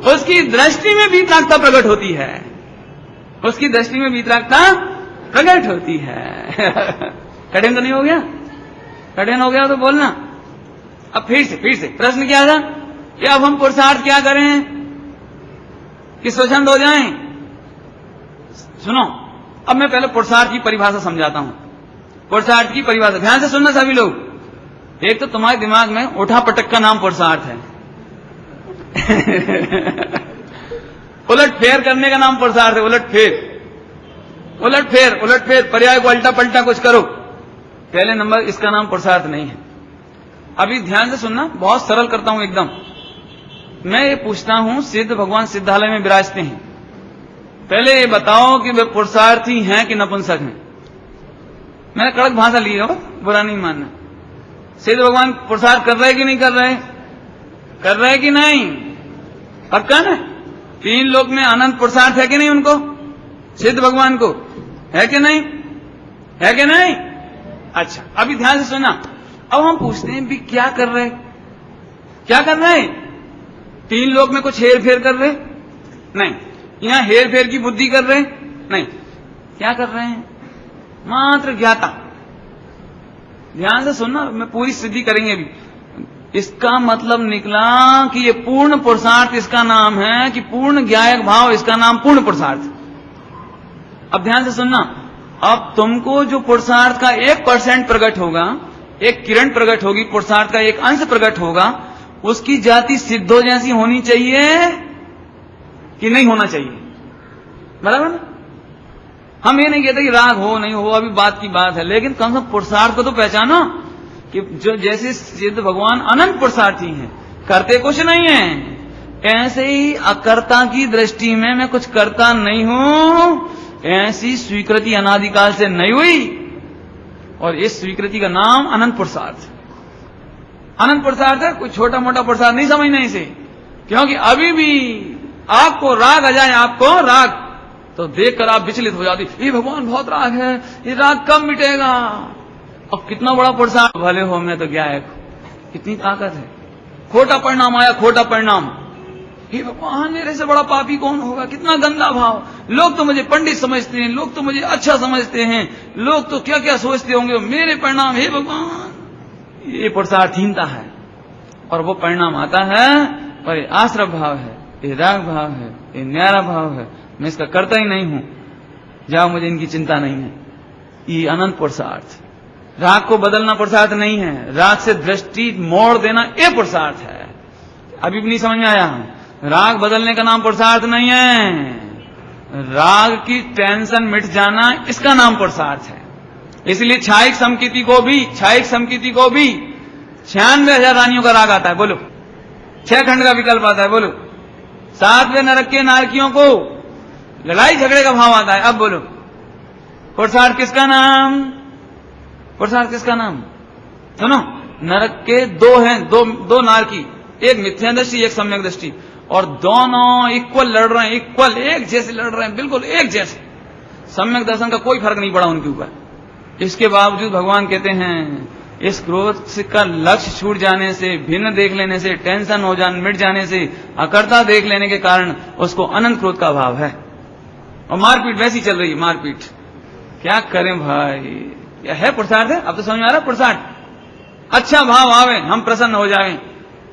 उसकी दृष्टि में वीतरागता प्रकट होती है, उसकी दृष्टि में वीतरागता प्रकट होती है। कठिन तो नहीं हो गया? कठिन हो गया तो बोलना। अब फिर से प्रश्न क्या था कि अब हम पुरुषार्थ क्या करें कि स्वच्छंद हो जाएं? सुनो, अब मैं पहले पुरुषार्थ की परिभाषा समझाता हूं। पुरुषार्थ की परिभाषा ध्यान से सुनना सभी लोग। एक तो तुम्हारे दिमाग में उठा पटक का नाम पुरुषार्थ है। उलट फेर करने का नाम पुरुषार्थ है। उलट फेर पर्याय को अल्टा पलटा कुछ करो, पहले नंबर इसका नाम पुरुषार्थ नहीं है। अभी ध्यान से सुनना, बहुत सरल करता हूं एकदम। मैं ये पूछता हूं, सिद्ध भगवान सिद्धालय में विराजते हैं, पहले ये बताओ कि वे पुरुषार्थी हैं कि नपुंसक हैं? मैंने कड़क भाषा ली हो, बुरा नहीं मानना। सिद्ध भगवान पुरुषार्थ कर रहे कि नहीं कर रहे? कर रहे कि नहीं? पक्का ना? तीन लोक में अनंत पुरुषार्थ है कि नहीं उनको? सिद्ध भगवान को है कि नहीं? है कि नहीं? अच्छा, अभी ध्यान से सुना। अब हम पूछते हैं भी क्या कर रहे? क्या कर रहे? तीन लोक में कुछ हेर फेर कर रहे? नहीं। यहां हेर फेर की बुद्धि कर रहे? नहीं। क्या कर रहे हैं? मात्र ज्ञाता। ध्यान से सुनना, मैं पूरी सिद्धि करेंगे अभी। इसका मतलब निकला कि ये पूर्ण पुरुषार्थ इसका नाम है, कि पूर्ण ज्ञायक भाव इसका नाम पूर्ण पुरुषार्थ। अब ध्यान से सुनना, अब तुमको जो पुरुषार्थ का 1% प्रकट होगा, एक किरण प्रकट होगी, पुरुषार्थ का एक अंश प्रकट होगा, उसकी जाति सिद्धों जैसी होनी चाहिए कि नहीं होना चाहिए? बराबर ना? हम ये नहीं कहते कि राग हो नहीं हो, अभी बात की बात है, लेकिन कम से कम पुरुषार्थ को तो पहचानो कि जो जैसे सिद्ध भगवान अनंत पुरुषार्थी हैं, करते कुछ नहीं है, ऐसे ही अकर्ता की दृष्टि में मैं कुछ करता नहीं हूं, ऐसी स्वीकृति अनादिकाल से नहीं हुई, और इस स्वीकृति का नाम अनंत पुरुषार्थ। अनंत पुरुषार्थ है, कोई छोटा मोटा पुरुषार्थ नहीं समझना इसे, क्योंकि अभी भी आपको राग आ जाए, आपको राग तो देखकर आप विचलित हो जाती, ये भगवान बहुत राग है, ये राग कब मिटेगा? अब कितना बड़ा पुरुषार्थ भले हो, मैं तो ज्ञायक, कितनी ताकत है। खोटा परिणाम आया, खोटा परिणाम, हे भगवान मेरे से बड़ा पापी कौन होगा? कितना गंदा भाव। लोग तो मुझे पंडित समझते हैं, लोग तो मुझे अच्छा समझते हैं, लोग तो क्या क्या सोचते होंगे, मेरे परिणाम, हे भगवान। ये पुरुषार्थहीनता है, और वो परिणाम आता है, और ये आश्रय भाव है, ये राग भाव है, ये न्यारा भाव है, मैं इसका करता ही नहीं हूं, जाओ मुझे इनकी चिंता नहीं है। ये अनंत पुरुषार्थ। राग को बदलना पुरुषार्थ नहीं है, राग से दृष्टि मोड़ देना ये पुरुषार्थ है। अभी भी नहीं समझ में आया? राग बदलने का नाम पुरुषार्थ नहीं है, राग की टेंशन मिट जाना इसका नाम पुरुषार्थ है। इसलिए छायिक समकीर्ति को भी 96,000 रानियों का राग आता है, बोलो। 6 खंड का विकल्प आता है, बोलो। 7वें नरक के नारकियों को लड़ाई झगड़े का भाव आता है, अब बोलो पुरुषार्थ किसका नाम? पुरुषार्थ किसका नाम? सुनो, नरक के 2 हैं, दो नारकी, एक मिथ्या दृष्टि, एक सम्यक दृष्टि, और दोनों इक्वल लड़ रहे हैं, इक्वल एक जैसे लड़ रहे हैं, बिल्कुल एक जैसे, सम्यक दर्शन का कोई फर्क नहीं पड़ा उनके ऊपर। इसके बावजूद भगवान कहते हैं इस क्रोध का लक्ष्य छूट जाने से, भिन्न देख लेने से, टेंशन हो जाने मिट जाने से, अकर्ता देख लेने के कारण उसको अनंत क्रोध का अभाव है। और मारपीट वैसी चल रही है, मारपीट। क्या करें भाई, यह है पुरुषार्थ है? अब तो समझ में आ रहा पुरुषार्थ। अच्छा भाव आवे हम प्रसन्न हो जाएं,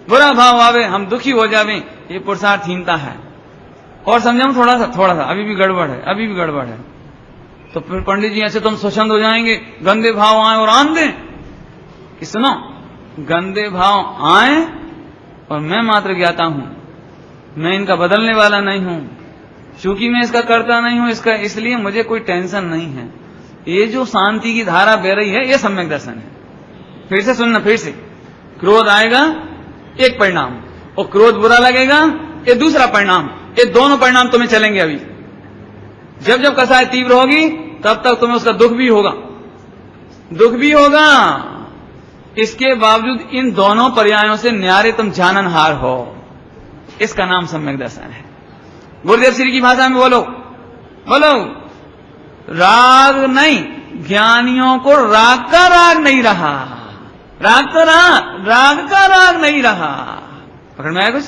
बुरा भाव आवे हम दुखी हो जावें, ये पुरुषार्थहीनता है। और समझाऊं थोड़ा सा, अभी भी गड़बड़ है, अभी भी गड़बड़ है। तो फिर पंडित जी ऐसे तुम स्वच्छंद हो जाएंगे, गंदे भाव आए और आन दें कि सुनो, गंदे भाव आए और मैं मात्र ज्ञाता हूं, मैं इनका बदलने वाला नहीं हूं, चूंकि मैं इसका करता नहीं हूं, इसका इसलिए मुझे कोई टेंशन नहीं है। ये जो शांति की धारा बह रही है, ये सम्यक दर्शन है। फिर से सुनना, फिर से, क्रोध आएगा एक परिणाम, और क्रोध बुरा लगेगा ये दूसरा परिणाम। ये दोनों परिणाम तुम्हें चलेंगे। अभी जब जब कसाय तीव्र होगी तब तक तुम्हें उसका दुख भी होगा, दुख भी होगा। इसके बावजूद इन दोनों पर्यायों से न्यारे तुम जाननहार हो, इसका नाम सम्यक दर्शन है। गुरुदेव श्री की भाषा में बोलो, बोलो, राग नहीं, ज्ञानियों को राग का राग नहीं रहा, राग का राग नहीं रहा। पकड़ में आया कुछ?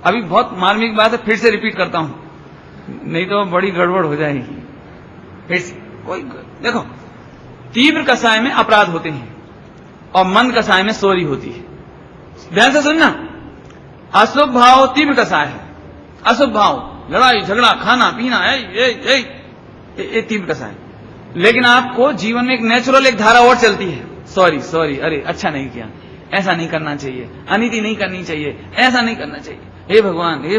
अभी बहुत मार्मिक बात है, फिर से रिपीट करता हूं, नहीं तो बड़ी गड़बड़ हो जाएगी। फिर से कोई देखो, तीव्र कसाय में अपराध होते हैं और मंद कसाय में सोरी होती है। ध्यान से सुनना, अशुभ भाव तीव्र कसाय है, अशुभ भाव लड़ाई झगड़ा खाना पीना ये तीव्र कसाय। लेकिन आपको जीवन में एक नेचुरल एक धारा और चलती है, सॉरी, अरे अच्छा नहीं किया, ऐसा नहीं करना चाहिए, अनीति नहीं करनी चाहिए, ऐसा नहीं करना चाहिए, हे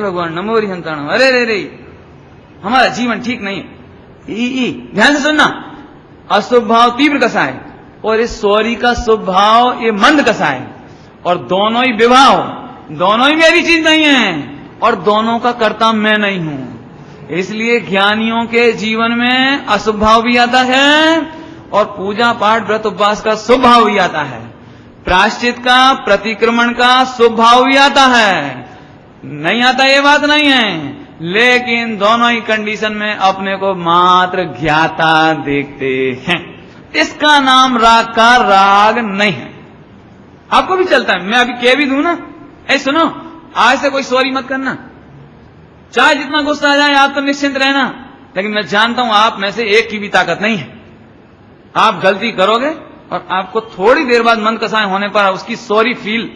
भगवान नमो हरिहंताणम, अरे रे हमारा जीवन ठीक नहीं है। ध्यान से सुनना, अशुभ भाव तीव्र कसाय और इस सॉरी का शुभ भाव ये मंद कसाय, और दोनों ही विभाव, दोनों ही मेरी चीज नहीं है, और दोनों का कर्ता मैं नहीं हूं। इसलिए ज्ञानियों के जीवन में अशुभ भाव भी आता है और पूजा पाठ व्रत उपवास का शुभ भाव भी आता है, प्रायश्चित का प्रतिक्रमण का शुभ भाव भी आता है, नहीं आता ये बात नहीं है। लेकिन दोनों ही कंडीशन में अपने को मात्र ज्ञाता देखते हैं। इसका नाम राग का राग नहीं है। आपको भी चलता है, मैं अभी कह भी दूं ना, ऐ सुनो, आज से कोई सॉरी मत करना, चाहे जितना गुस्सा आ जाए, आप तो निश्चिंत रहना। लेकिन मैं जानता हूं आप में से एक की भी ताकत नहीं है। आप गलती करोगे और आपको थोड़ी देर बाद मन कसाय होने पर उसकी सॉरी फील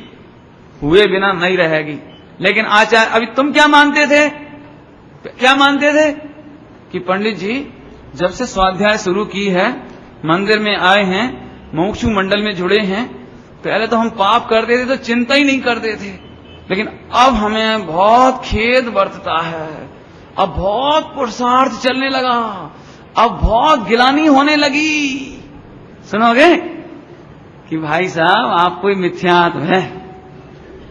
हुए बिना नहीं रहेगी। लेकिन आचार्य, अभी तुम क्या मानते थे कि पंडित जी जब से स्वाध्याय शुरू की है, मंदिर में आए हैं, मोक्षु मंडल में जुड़े हैं, पहले तो हम पाप करते थे तो चिंता ही नहीं करते थे, लेकिन अब हमें बहुत खेद बरतता है, अब बहुत पुरुषार्थ चलने लगा, अब बहुत गिलानी होने लगी। सुनोगे कि भाई साहब आपको मिथ्यात्व है,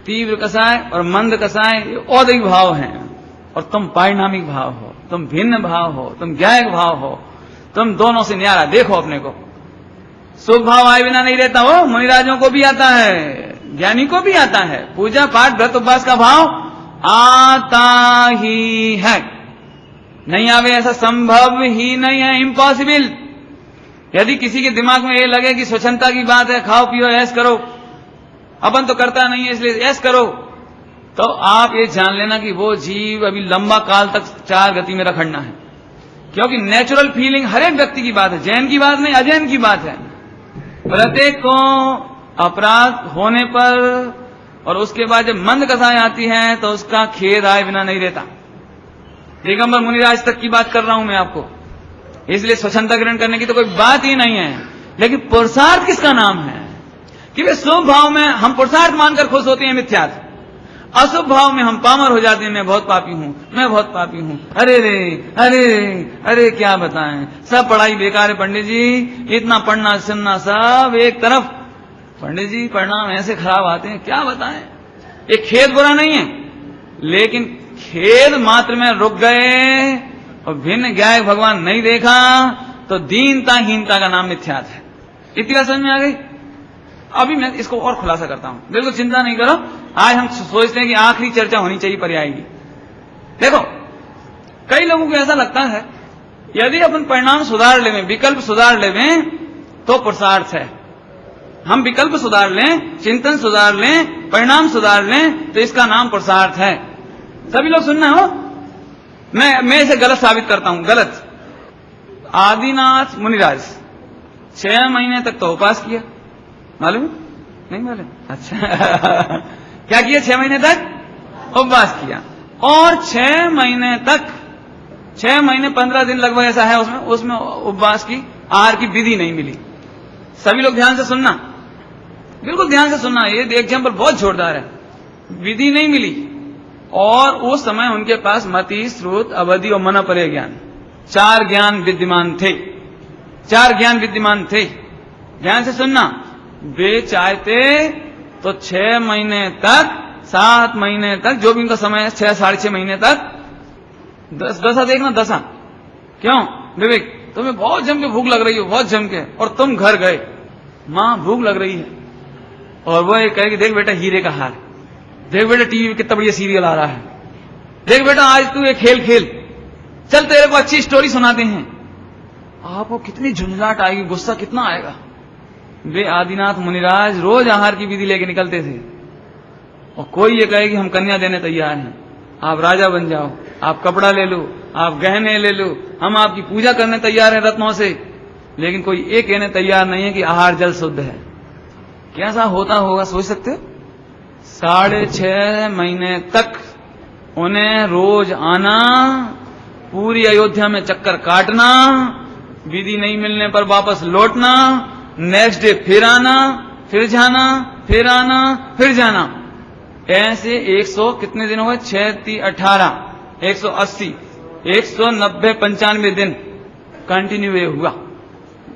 तीव्र कसाय और मंद कसाय औदयिक भाव हैं, और तुम पारिणामिक भाव हो, तुम भिन्न भाव हो, तुम ज्ञायक भाव हो, तुम दोनों से न्यारा देखो अपने को। शुभ भाव आए बिना नहीं रहता हो, मुनिराजों को भी आता है, ज्ञानी को भी आता है, पूजा पाठ व्रत उपवास का भाव आता ही है, नहीं आवे ऐसा संभव ही नहीं है, इम्पॉसिबल। यदि किसी के दिमाग में ये लगे कि स्वच्छंदता की बात है, खाओ पियो ऐश करो, अपन तो करता नहीं है इसलिए ऐश करो, तो आप ये जान लेना कि वो जीव अभी लंबा काल तक चार गति में रखना है। क्योंकि नेचुरल फीलिंग हर एक व्यक्ति की बात है, जैन की बात नहीं, अजैन की बात है। प्रत्येक को अपराध होने पर और उसके बाद जब मंद कसाएं आती हैं तो उसका खेद आए बिना नहीं रहता। दिगंबर मुनिराज तक की बात कर रहा हूं मैं आपको, इसलिए स्वच्छंदता ग्रहण करने की तो कोई बात ही नहीं है। लेकिन पुरुषार्थ किसका नाम है कि वे शुभ भाव में हम पुरुषार्थ मानकर खुश होते हैं, मिथ्यात्व। अशुभ भाव में हम पामर हो जाते हैं, मैं बहुत पापी हूं, मैं बहुत पापी हूं, अरे रे अरे अरे क्या बताएं, सब पढ़ाई बेकार है पंडित जी, इतना पढ़ना सुनना सब एक तरफ, पंडित जी परिणाम ऐसे खराब आते हैं, क्या बताएं। ये खेद बुरा नहीं है, लेकिन खेद मात्र में रुक गए और भिन्न ज्ञायक भगवान नहीं देखा तो दीनता हीनता का नाम मिथ्यात्व है। इतनी बात समझ में आ गई? अभी मैं इसको और खुलासा करता हूं, बिल्कुल चिंता नहीं करो। आज हम सोचते हैं कि आखिरी चर्चा होनी चाहिए पर्याय की। देखो, कई लोगों को ऐसा लगता है यदि अपन परिणाम सुधार लें, विकल्प सुधार लें तो पुरुषार्थ है। हम विकल्प सुधार लें, चिंतन सुधार लें, परिणाम सुधार लें तो इसका नाम पुरुषार्थ है। सभी लोग सुनना हो, मैं इसे गलत साबित करता हूं। गलत। आदिनाथ मुनिराज 6 महीने तक तो उपवास किया, मालूम नहीं? मालूम? अच्छा क्या किया? 6 महीने तक उपवास किया, और 6 महीने तक, 6 महीने 15 दिन लगभग ऐसा है उसमें उपवास की आहार की विधि नहीं मिली। सभी लोग ध्यान से सुनना, बिल्कुल ध्यान से सुनना, ये एग्जाम्पल बहुत जोरदार है। विधि नहीं मिली, और उस समय उनके पास मति, श्रुत, अवधि और मनोपरय ज्ञान, 4 ज्ञान विद्यमान थे। 4 ज्ञान विद्यमान थे। ध्यान से सुनना, वे चाहते तो 6 महीने तक, 7 महीने तक, जो भी उनका समय है, 6 साढ़े 6 महीने तक दशा देखना, दशा। क्यों विवेक? तुम्हें बहुत जम के भूख लग रही हो, बहुत जम के, और तुम घर गए, मां भूख लग रही है, और वो ये कहे कि देख बेटा हीरे का हार, देख बेटा टीवी में कितना बढ़िया सीरियल आ रहा है, देख बेटा आज तू ये खेल खेल, चल तेरे को अच्छी स्टोरी सुनाते हैं। आपको कितनी झुंझलाहट आएगी, गुस्सा कितना आएगा। वे आदिनाथ मुनिराज रोज आहार की विधि लेके निकलते थे, और कोई ये कहे कि हम कन्या देने तैयार हैं, आप राजा बन जाओ, आप कपड़ा ले लो, आप गहने ले लो, हम आपकी पूजा करने तैयार हैं रत्नों से, लेकिन कोई ये कहने तैयार नहीं है कि आहार जल शुद्ध है। कैसा होता होगा सोच सकते हो? 6.5 महीने तक उन्हें रोज आना, पूरी अयोध्या में चक्कर काटना, विधि नहीं मिलने पर वापस लौटना, नेक्स्ट डे फिर आना, फिर जाना, फिर आना, फिर जाना, ऐसे 100 कितने दिन हो गए? 6 3 18 180 190 95 दिन कंटिन्यू ये हुआ।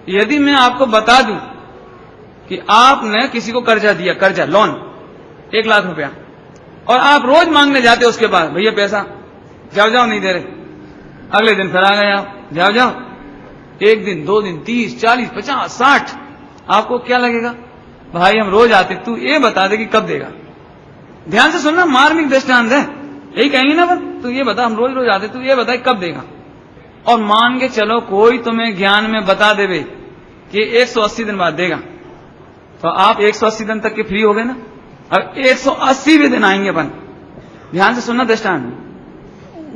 यदि मैं आपको बता दूं कि आपने किसी को कर्जा दिया, कर्जा लोन 1 लाख रुपया, और आप रोज मांगने जाते, उसके बाद भैया पैसा, जाओ जाओ नहीं दे रहे, अगले दिन फिर आ गए आप, जाओ जाओ, 1 दिन 2 दिन 30 40 50 60, आपको क्या लगेगा? भाई हम रोज आते, तू ये बता दे कि कब देगा। ध्यान से सुनना, मार्मिक दृष्टांत है, यही कहेंगे ना, पर तू ये बता, हम रोज रोज आते, तू ये बता कब देगा। और मान के चलो कोई तुम्हें ज्ञान में बता देवे कि 180 दिन बाद देगा, तो आप 180 दिन तक के फ्री हो गए ना। अब 180 भी दिन आएंगे अपन। ध्यान से सुनना दृष्टांत,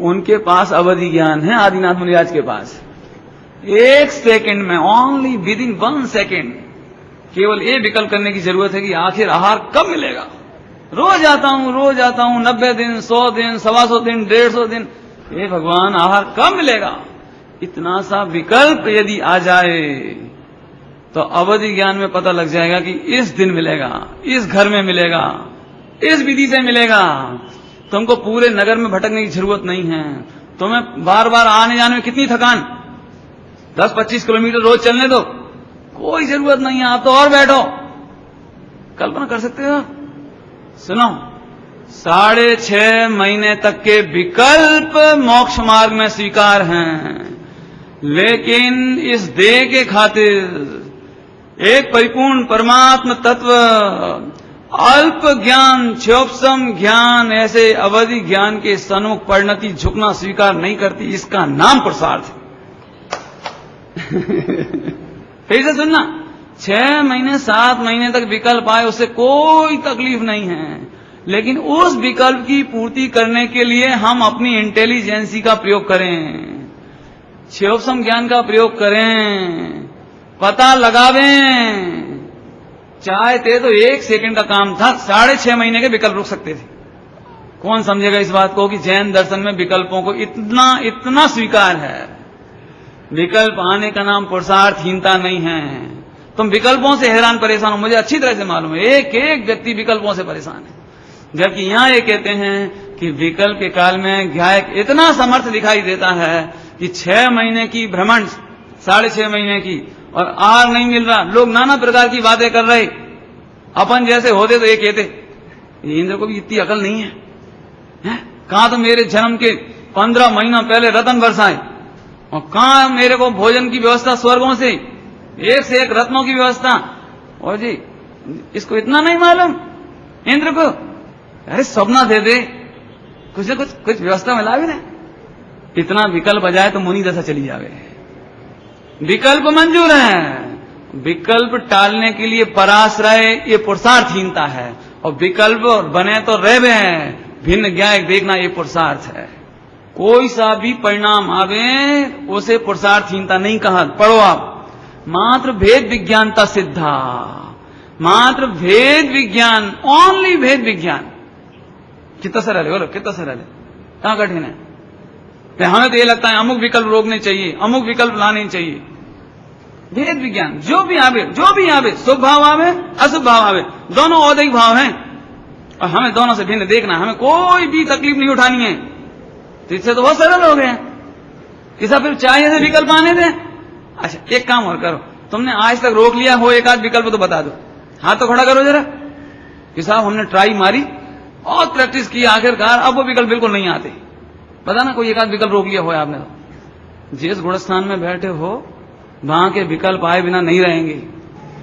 उनके पास अवधि ज्ञान है, आदिनाथ मुनिराज के पास। 1 सेकेंड में, ओनली विद इन 1 सेकेंड, केवल ये विकल्प करने की जरूरत है कि आखिर आहार कब मिलेगा। रोज आता हूं, रोज आता हूं, 90 दिन, 100 दिन, 125 दिन, 150 दिन, हे भगवान आहार कब मिलेगा। इतना सा विकल्प यदि आ जाए तो अवधि ज्ञान में पता लग जाएगा कि इस दिन मिलेगा, इस घर में मिलेगा, इस विधि से मिलेगा। तुमको पूरे नगर में भटकने की जरूरत नहीं है, तुम्हें बार बार आने जाने में कितनी थकान, 10-25 किलोमीटर रोज चलने दो, कोई जरूरत नहीं है, आप तो और बैठो। कल्पना कर सकते हो? सुनो, 6.5 महीने तक के विकल्प मोक्ष मार्ग में स्वीकार हैं, लेकिन इस देह के खातिर एक परिपूर्ण परमात्म तत्व, अल्प ज्ञान, क्षोभसम ज्ञान, ऐसे अवधि ज्ञान के सन्मुख परिणति झुकना स्वीकार नहीं करती। इसका नाम पुरुषार्थ है। फिर से सुनना, 6 महीने 7 महीने तक विकल्प आए, उससे कोई तकलीफ नहीं है, लेकिन उस विकल्प की पूर्ति करने के लिए हम अपनी इंटेलिजेंसी का प्रयोग करें, क्षोभसम ज्ञान का प्रयोग करें, पता लगावें। चाहते तो 1 सेकंड का काम था, 6.5 महीने के विकल्प रुक सकते थे। कौन समझेगा इस बात को कि जैन दर्शन में विकल्पों को इतना इतना स्वीकार है। विकल्प आने का नाम पुरुषार्थहीनता नहीं है। तुम विकल्पों से हैरान परेशान हो, मुझे अच्छी तरह से मालूम है, एक एक व्यक्ति विकल्पों से परेशान है। जबकि यहां ये कहते हैं कि विकल्प के काल में गायक इतना समर्थ दिखाई देता है कि 6 महीने की भ्रमण, 6.5 महीने की, और आहार नहीं मिल रहा, लोग नाना प्रकार की बातें कर रहे। अपन जैसे होते तो ये कहते इंद्र को भी इतनी अकल नहीं है, कहां तो मेरे जन्म के 15 महीना पहले रतन बरसाए, और कहां मेरे को भोजन की व्यवस्था स्वर्गों से, एक से एक रत्नों की व्यवस्था। और जी इसको इतना नहीं मालूम इंद्र को, अरे स्वप्न दे दे, कुछ न कुछ व्यवस्था मिला भी ना, इतना विकल्प आ जाए तो मुनि दशा चली जावे। विकल्प मंजूर है, विकल्प टालने के लिए पराश्रय ये पुरुषार्थहीनता है, और विकल्प बने तो रहे हैं, भिन्न ज्ञान देखना ये पुरुषार्थ है। कोई सा भी परिणाम आवे उसे पुरुषार्थहीनता नहीं कहा। पढ़ो आप, मात्र भेद विज्ञानता सिद्धा, मात्र भेद विज्ञान, ओनली भेद विज्ञान। कितना सरल है, बोलो कितना सरल है, कहां कठिन है? हमें तो ये लगता है अमुक विकल्प रोकने चाहिए, अमुक विकल्प लाने चाहिए। भेद विज्ञान, जो भी आवे, शुभ भाव आवे, अशुभ भाव आवे, दोनों औदैहिक भाव हैं, और हमें दोनों से भिन्न देखना, हमें कोई भी तकलीफ नहीं उठानी है। तो इससे तो बहुत सरल हो गया कि सब फिर चाहिए से विकल्प आने दें। अच्छा एक काम और करो, तुमने आज तक रोक लिया हो एक आध विकल्प तो बता दो, हाथ तो खड़ा करो जरा कि साहब हमने ट्राई मारी और प्रैक्टिस की, आखिरकार अब वो विकल्प बिल्कुल नहीं आते। बताना कोई एक आध विकल्प रोक लिया हो आपने तो। जिस गुणस्थान में बैठे हो वहां के विकल्प आए बिना नहीं रहेंगे।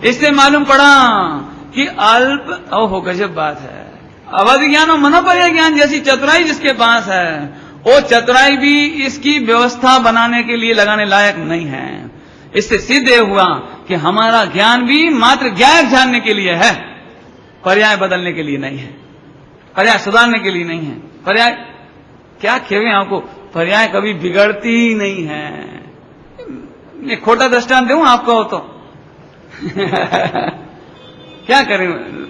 इससे मालूम पड़ा कि अल्प, ओहो गजब बात है, अवधि ज्ञान और मनोपर्य ज्ञान जैसी चतुराई जिसके पास है, वो चतुराई भी इसकी व्यवस्था बनाने के लिए लगाने लायक नहीं है। इससे सिद्ध हुआ कि हमारा ज्ञान भी मात्र ज्ञान जानने के लिए है, पर्याय बदलने के लिए नहीं है, पर्याय सुधारने के लिए नहीं है। पर्याय क्या खेवे आपको, पर्याय कभी बिगड़ती ही नहीं है। एक खोटा दृष्टांत दूं आपको तो क्या करें,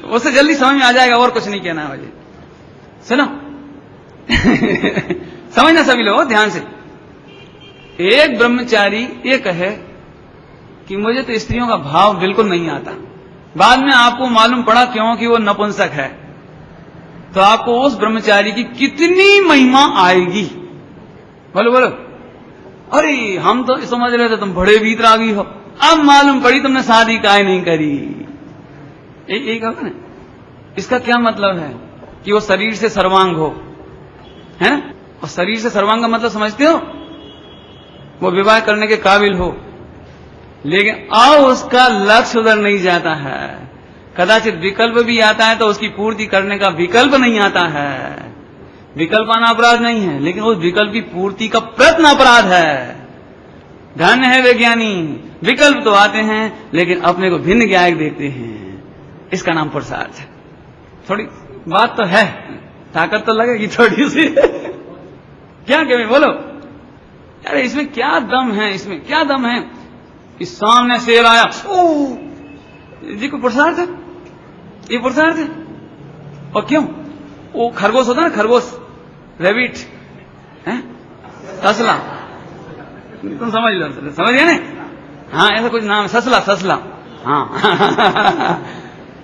उससे जल्दी समझ में आ जाएगा, और कुछ नहीं कहना मुझे। सुनो समझना सभी लोग ध्यान से। एक ब्रह्मचारी ये कहे कि मुझे तो स्त्रियों का भाव बिल्कुल नहीं आता, बाद में आपको मालूम पड़ा क्योंकि वो नपुंसक है, तो आपको उस ब्रह्मचारी की कितनी महिमा आएगी। बोलो बोलो, अरे हम तो समझ रहे थे तुम बड़े वीतरागी हो, अब मालूम पड़ी तुमने शादी काहे नहीं करी। एक होगा ना, इसका क्या मतलब है कि वो शरीर से सर्वांग हो, है ना, और शरीर से सर्वांग का मतलब समझते हो, वो विवाह करने के काबिल हो, लेकिन अब उसका लक्ष्य उधर नहीं जाता है। कदाचित विकल्प भी आता है तो उसकी पूर्ति करने का विकल्प नहीं आता है। विकल्प आना अपराध नहीं है, लेकिन उस विकल्प की पूर्ति का प्रयत्न अपराध है। धन्य है वे ज्ञानी, विकल्प तो आते हैं लेकिन अपने को भिन्न ज्ञायक देखते हैं, इसका नाम पुरुषार्थ है। थोड़ी बात तो है, ताकत तो लगेगी थोड़ी सी क्या कहें बोलो, अरे इसमें क्या दम है, इसमें क्या दम है कि सामने शेर आया, ओ जी को पुरुषार्थ है, ये पुरुषार्थ है। और क्यों, वो खरगोश होता है ना, खरगोश, रेबिट है, ससला, तुम समझ लो, समझ गए ना, हाँ ऐसा कुछ नाम है, ससला, ससला, हाँ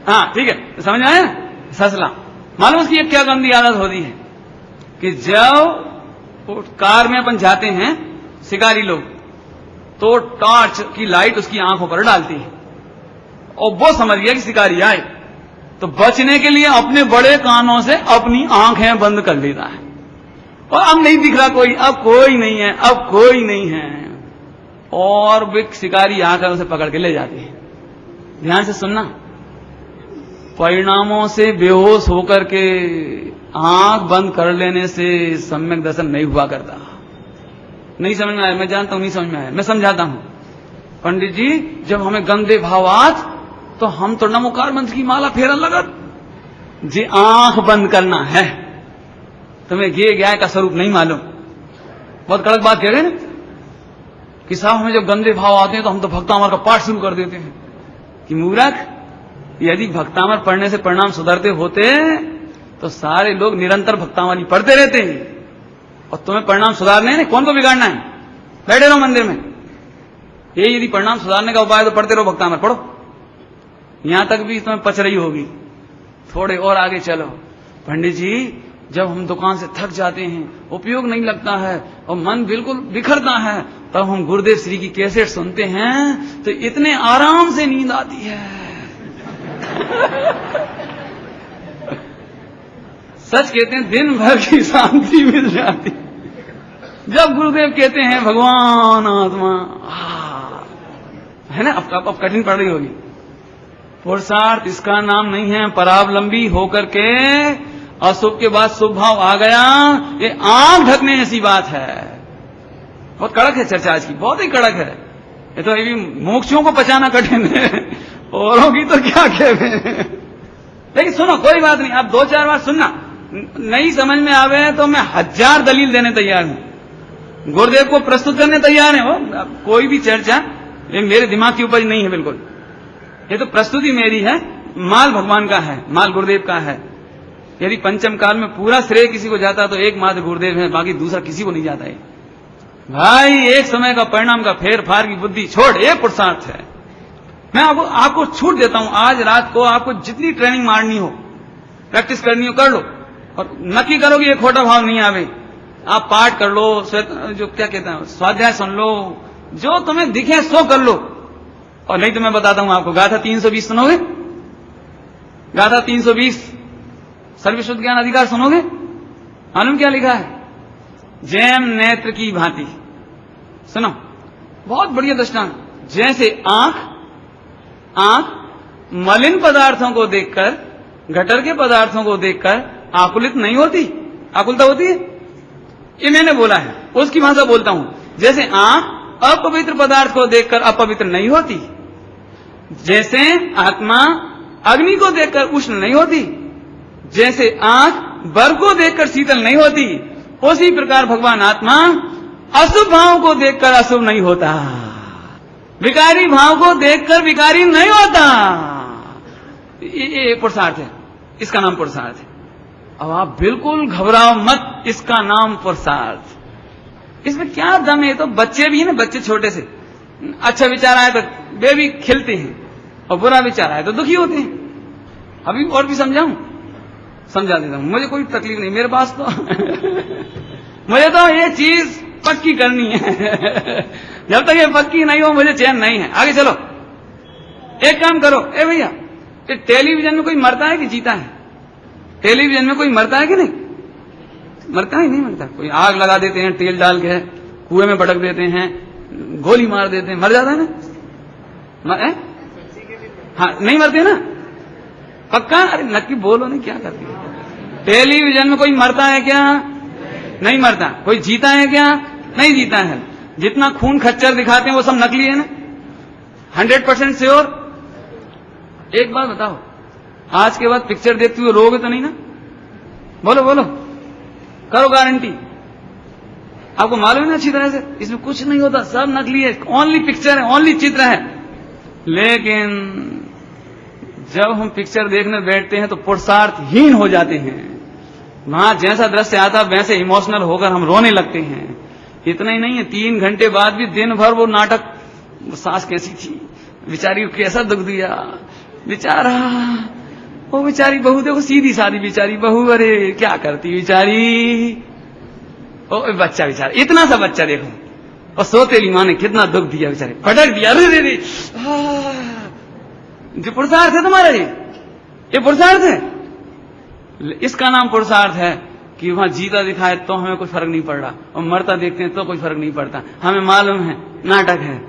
हाँ ठीक है, समझ आया ना, ससला। मालूम उसकी एक क्या गंदी आदत होती है कि जब कार में अपन जाते हैं शिकारी लोग, तो टॉर्च की लाइट उसकी आंखों पर डालती है, और वो समझ गया कि शिकारी आए, तो बचने के लिए अपने बड़े कानों से अपनी आंखें बंद कर लेता है, और अब नहीं दिख रहा कोई, अब कोई नहीं है, अब कोई नहीं है, और वे शिकारी आकर उसे पकड़ के ले जाते हैं। ध्यान से सुनना, परिणामों से बेहोश होकर के आंख बंद कर लेने से सम्यक दर्शन नहीं हुआ करता। नहीं समझ में आया, मैं जानता हूं नहीं समझ में आया, मैं समझाता हूं। पंडित जी जब हमें गंदे भावात, तो हम तो नमोकार मंत्र की माला फेरन लगत, जी आंख बंद करना है। तुम्हें ये ज्ञाय का स्वरूप नहीं मालूम। बहुत कड़क बात कह रहे हैं कि साहब हमें जब गंदे भाव आते हैं तो हम तो भक्तामर का पाठ शुरू कर देते हैं। कि मूर्ख, यदि भक्तामर पढ़ने से परिणाम सुधरते होते तो सारे लोग निरंतर भक्तामर पढ़ते रहते हैं, और तुम्हें परिणाम सुधारने हैं, कौन को बिगाड़ना है, बैठे रहो मंदिर में। ये यदि परिणाम सुधारने का उपाय तो पढ़ते रहो भक्तामर, पढ़ो, यहां तक भी तुम्हें पच रही होगी। थोड़े और आगे चलो, पंडित जी जब हम दुकान से थक जाते हैं, उपयोग नहीं लगता है और मन बिल्कुल बिखरता है, तब हम गुरुदेव श्री की कैसेट सुनते हैं तो इतने आराम से नींद आती है सच कहते हैं दिन भर की शांति मिल जाती जब गुरुदेव कहते हैं भगवान आत्मा, है ना। अब कठिन पड़ रही होगी, पुरुषार्थ इसका नाम नहीं है। परावलंबी होकर के अशुभ के बाद शुभ भाव आ गया, ये आंख ढकने ऐसी बात है। बहुत कड़क है चर्चा आज की, बहुत ही कड़क है। ये तो अभी मोक्षों को पचाना कठिन है, औरों की तो क्या कहते। लेकिन सुनो, कोई बात नहीं, आप 2-4 बार सुनना, नहीं समझ में आवे तो मैं 1000 दलील देने तैयार हूं, गुरुदेव को प्रस्तुत करने तैयार है। वो कोई भी चर्चा ये मेरे दिमाग की उपज नहीं है बिल्कुल, ये तो प्रस्तुति मेरी है, माल भगवान का है, माल गुरुदेव का है। यदि पंचम काल में पूरा श्रेय किसी को जाता तो एकमात्र गुरुदेव है, बाकी दूसरा किसी को नहीं जाता है। भाई एक समय का परिणाम का फेर फार की बुद्धि छोड़, ये पुरुषार्थ है। मैं आपको छूट देता हूं, आज रात को आपको जितनी ट्रेनिंग मारनी हो, प्रैक्टिस करनी हो कर लो, और नक्की करो कि ये खोटा भाव नहीं आवे। आप पाठ कर लो, जो क्या कहते हैं स्वाध्याय सुन लो, जो तुम्हें दिखे सो कर लो। और नहीं तो मैं बताता हूं आपको, गाथा 320 सुनोगे? गाथा 320 सर्वशुद्ध ज्ञान अधिकार सुनोगे? मालूम क्या लिखा है? जैम नेत्र की भांति। सुनो, बहुत बढ़िया दृष्टांत। जैसे आंख मलिन पदार्थों को देखकर, गटर के पदार्थों को देखकर आकुलित नहीं होती, आकुलता होती है, ये मैंने बोला है, उसकी भाषा बोलता हूं। जैसे आंख अपवित्र पदार्थ को देखकर अपवित्र नहीं होती, जैसे आत्मा अग्नि को देखकर उष्ण नहीं होती, जैसे आंख बर्फ को देखकर शीतल नहीं होती, उसी प्रकार भगवान आत्मा अशुभ भाव को देखकर अशुभ नहीं होता, विकारी भाव को देखकर विकारी नहीं होता। ये पुरुषार्थ है, इसका नाम पुरुषार्थ है। अब आप बिल्कुल घबराओ मत, इसका नाम पुरुषार्थ। इसमें क्या दम है? तो बच्चे भी है ना, बच्चे छोटे से अच्छा विचार आए तो वे भी खिलते हैं, और बुरा विचार आए तो दुखी होते हैं। अभी और भी समझाऊं? समझा देता हूं, मुझे कोई तकलीफ नहीं, मेरे पास तो मुझे तो ये चीज पक्की करनी है। जब तक ये पक्की नहीं हो मुझे चैन नहीं है। आगे चलो, एक काम करो, ए भैया, ये टेलीविजन में कोई मरता है कि जीता है? टेलीविजन में कोई मरता है कि नहीं? मरता ही नहीं मरता। कोई आग लगा देते हैं तेल डाल के, कुएं में पटक देते हैं, गोली मार देते हैं, मर जाता है ना? हाँ, नहीं मरते ना? पक्का? अरे नक्की बोलो नहीं, क्या करती है? टेलीविजन में कोई मरता है क्या? नहीं मरता। कोई जीता है क्या? नहीं जीता है। जितना खून खच्चर दिखाते हैं वो सब नकली है ना, 100% श्योर। एक बात बताओ, आज के बाद पिक्चर देखते हुए रोगे तो नहीं ना? बोलो बोलो, करो गारंटी। आपको मालूम है ना अच्छी तरह से, इसमें कुछ नहीं होता, सब नकली है, ओनली पिक्चर है, ओनली चित्र है। लेकिन जब हम पिक्चर देखने बैठते हैं तो पुरुषार्थहीन हो जाते हैं। वहां जैसा दृश्य आता वैसे इमोशनल होकर हम रोने लगते हैं। इतना ही नहीं है, 3 घंटे बाद भी दिन भर वो नाटक, सास कैसी थी, बेचारी को कैसा दुख दिया, बेचारा वो बेचारी बहू, देखो सीधी सादी बेचारी बहू, अरे क्या करती बेचारी, ओ बच्चा बेचारा, इतना सा बच्चा देखो, और सोतेली माँ ने कितना दुख दिया, बेचारे पटक दिया, अरे रे, जो पुरुषार्थ है तुम्हारा, ये पुरुषार्थ है। इसका नाम पुरुषार्थ है कि वहां जीता दिखाए तो हमें कोई फर्क नहीं पड़ रहा, और मरता देखते हैं तो कोई फर्क नहीं पड़ता, हमें मालूम है नाटक है।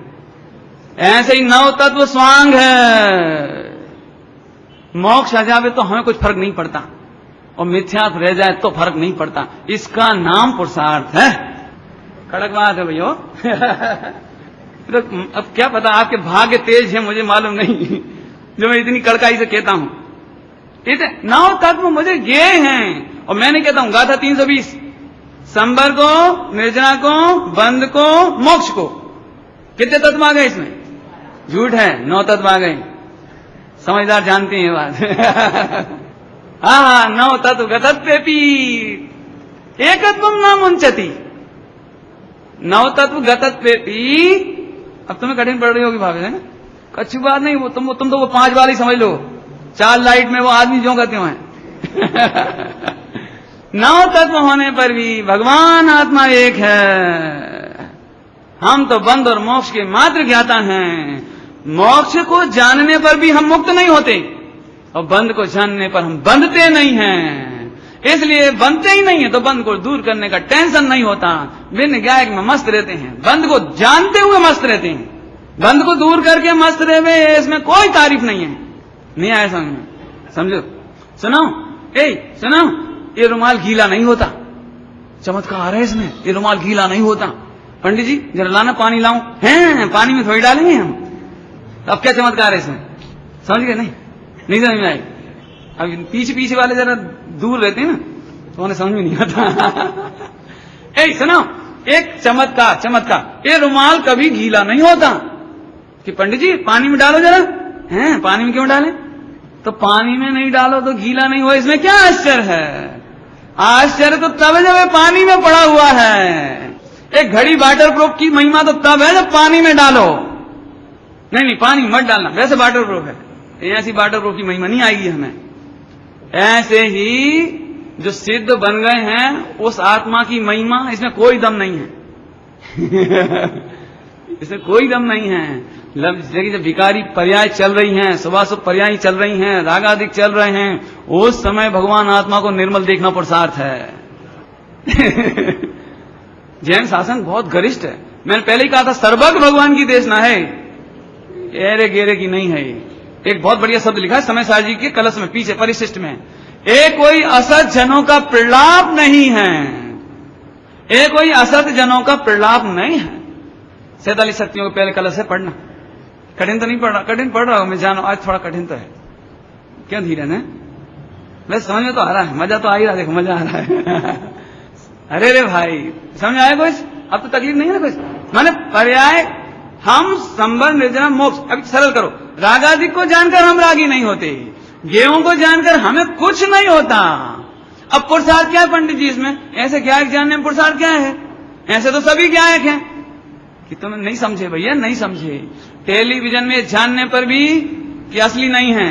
ऐसे ही 9 तत्व स्वांग है, मोक्ष आ जावे तो हमें कुछ फर्क नहीं पड़ता, और मिथ्यात्व रह जाए तो फर्क नहीं पड़ता। इसका नाम पुरुषार्थ है। कड़क बात है भैया। तो अब क्या पता आपके भाग्य तेज है, मुझे मालूम नहीं, जो मैं इतनी कड़काई से कहता हूं। ठीक है, 9 तत्व मुझे ये हैं, और मैंने कहता हूं गाथा 320, संबर को, निर्जना को, बंध को, मोक्ष को। कितने तत्व आ गए इसमें? झूठ है, 9 तत्व आ गए। समझदार जानते हैं ये बात। हाँ, 9 तत्व गतत्वेपि एकत्वम न मुंचति। 9 तत्व गतत्वेपि। अब तुम्हें कठिन पड़ रही होगी भाभी, है ना? अच्छी बात नहीं, वो तुम तो वो 5 वाली समझ लो, 4 लाइट में वो आदमी जो कहते हैं। 9 तत्व होने पर भी भगवान आत्मा एक है। हम तो बंध और मोक्ष के मात्र ज्ञाता हैं। मोक्ष को जानने पर भी हम मुक्त नहीं होते, और बंध को जानने पर हम बंधते नहीं हैं। इसलिए बंधते ही नहीं है तो बंध को दूर करने का टेंशन नहीं होता। बिन गायक में मस्त रहते हैं, बंध को जानते हुए मस्त रहते हैं। बंध को दूर करके मस्त रहे, इसमें कोई तारीफ नहीं है। नहीं आया समझ में? समझो, सुनो, सुनो, ये रुमाल गीला नहीं होता। चमत्कार है इसमें, ये रुमाल गीला नहीं होता। पंडित जी जरा लाना, पानी लाऊं? हैं, पानी में थोड़ी डालेंगे हम। तो अब क्या चमत्कार है इसमें? समझ गए? नहीं समझ में आई। अब पीछे वाले जरा दूर रहते हैं ना, तो उन्हें समझ में नहीं आता। सुनो, एक चमत्कार, ये रुमाल कभी गीला नहीं होता। कि पंडित जी पानी में डालो जरा। हैं, पानी में क्यों डालें? तो पानी में नहीं डालो तो गीला नहीं हुआ, इसमें क्या आश्चर्य है? आश्चर्य तो तब है जब ये पानी में पड़ा हुआ है। एक घड़ी वाटर प्रूफ की महिमा तो तब है जब पानी में डालो। नहीं, पानी मत डालना, वैसे वाटर प्रूफ है, ऐसी वाटर प्रूफ की महिमा नहीं आएगी हमें। ऐसे ही जो सिद्ध बन गए हैं उस आत्मा की महिमा, इसमें कोई दम नहीं है। इसमें कोई दम नहीं है। देखिए जब विकारी पर्याय चल रही हैं, शुभाशुभ पर्याय चल रही हैं, रागादिक चल रहे हैं, उस समय भगवान आत्मा को निर्मल देखना पुरुषार्थ है। जैन शासन बहुत गरिष्ठ है। मैंने पहले ही कहा था सर्वज्ञ भगवान की देशना है, एरे गेरे की नहीं है। एक बहुत बढ़िया शब्द लिखा है समय सार जी के कलश में, पीछे परिशिष्ट में, एक कोई असत जनों का प्रलाप नहीं है। एक कोई असत जनों का प्रलाप नहीं है। 47 शक्तियों के पहले कलश है, पढ़ना। कठिन तो नहीं पढ़ रहा, कठिन पढ़ रहा हूं मैं, जानो आज थोड़ा कठिन तो है। क्यों धीरन है? वैसे समझ में तो आ रहा है, मजा तो आ ही रहा है, देखो मजा आ रहा है। अरे रे भाई, समझ आया कुछ? अब तो तकलीफ नहीं है ना कुछ। माने पर्याय हम संबर निर्जना मोक्ष, अभी सरल करो। रागादिक को जानकर हम रागी नहीं होते, गेहूं को जानकर हमें कुछ नहीं होता। अब पुरुषार्थ क्या है पंडित जी इसमें? ऐसे गायक जानने में पुरुषार्थ क्या है? ऐसे तो सभी गायक हैं। कि तुम नहीं समझे भैया, नहीं समझे। टेलीविजन में जानने पर भी कि असली नहीं है।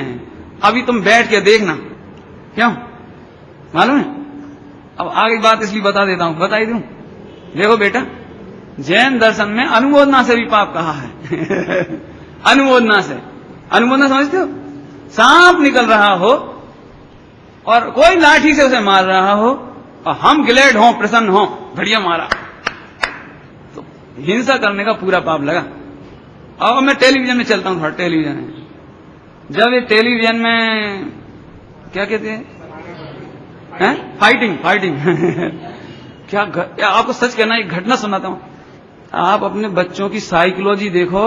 अभी तुम बैठ के देखना, क्यों मालूम है? अब आगे बात इसलिए बता देता हूं, बता ही दूं। देखो बेटा, जैन दर्शन में अनुमोदना से भी पाप कहा है। अनुमोदना से, अनुमोदना समझते हो? सांप निकल रहा हो और कोई लाठी से उसे मार रहा हो और हम ग्लेड हो, प्रसन्न हो, बढ़िया मारा, तो हिंसा करने का पूरा पाप लगा। अब मैं टेलीविजन में चलता हूं थोड़ा। टेलीविजन में जब ये टेलीविजन में क्या कहते हैं, फाइटिंग क्या आपको सच कहना, एक घटना सुनाता हूं। आप अपने बच्चों की साइकोलॉजी देखो,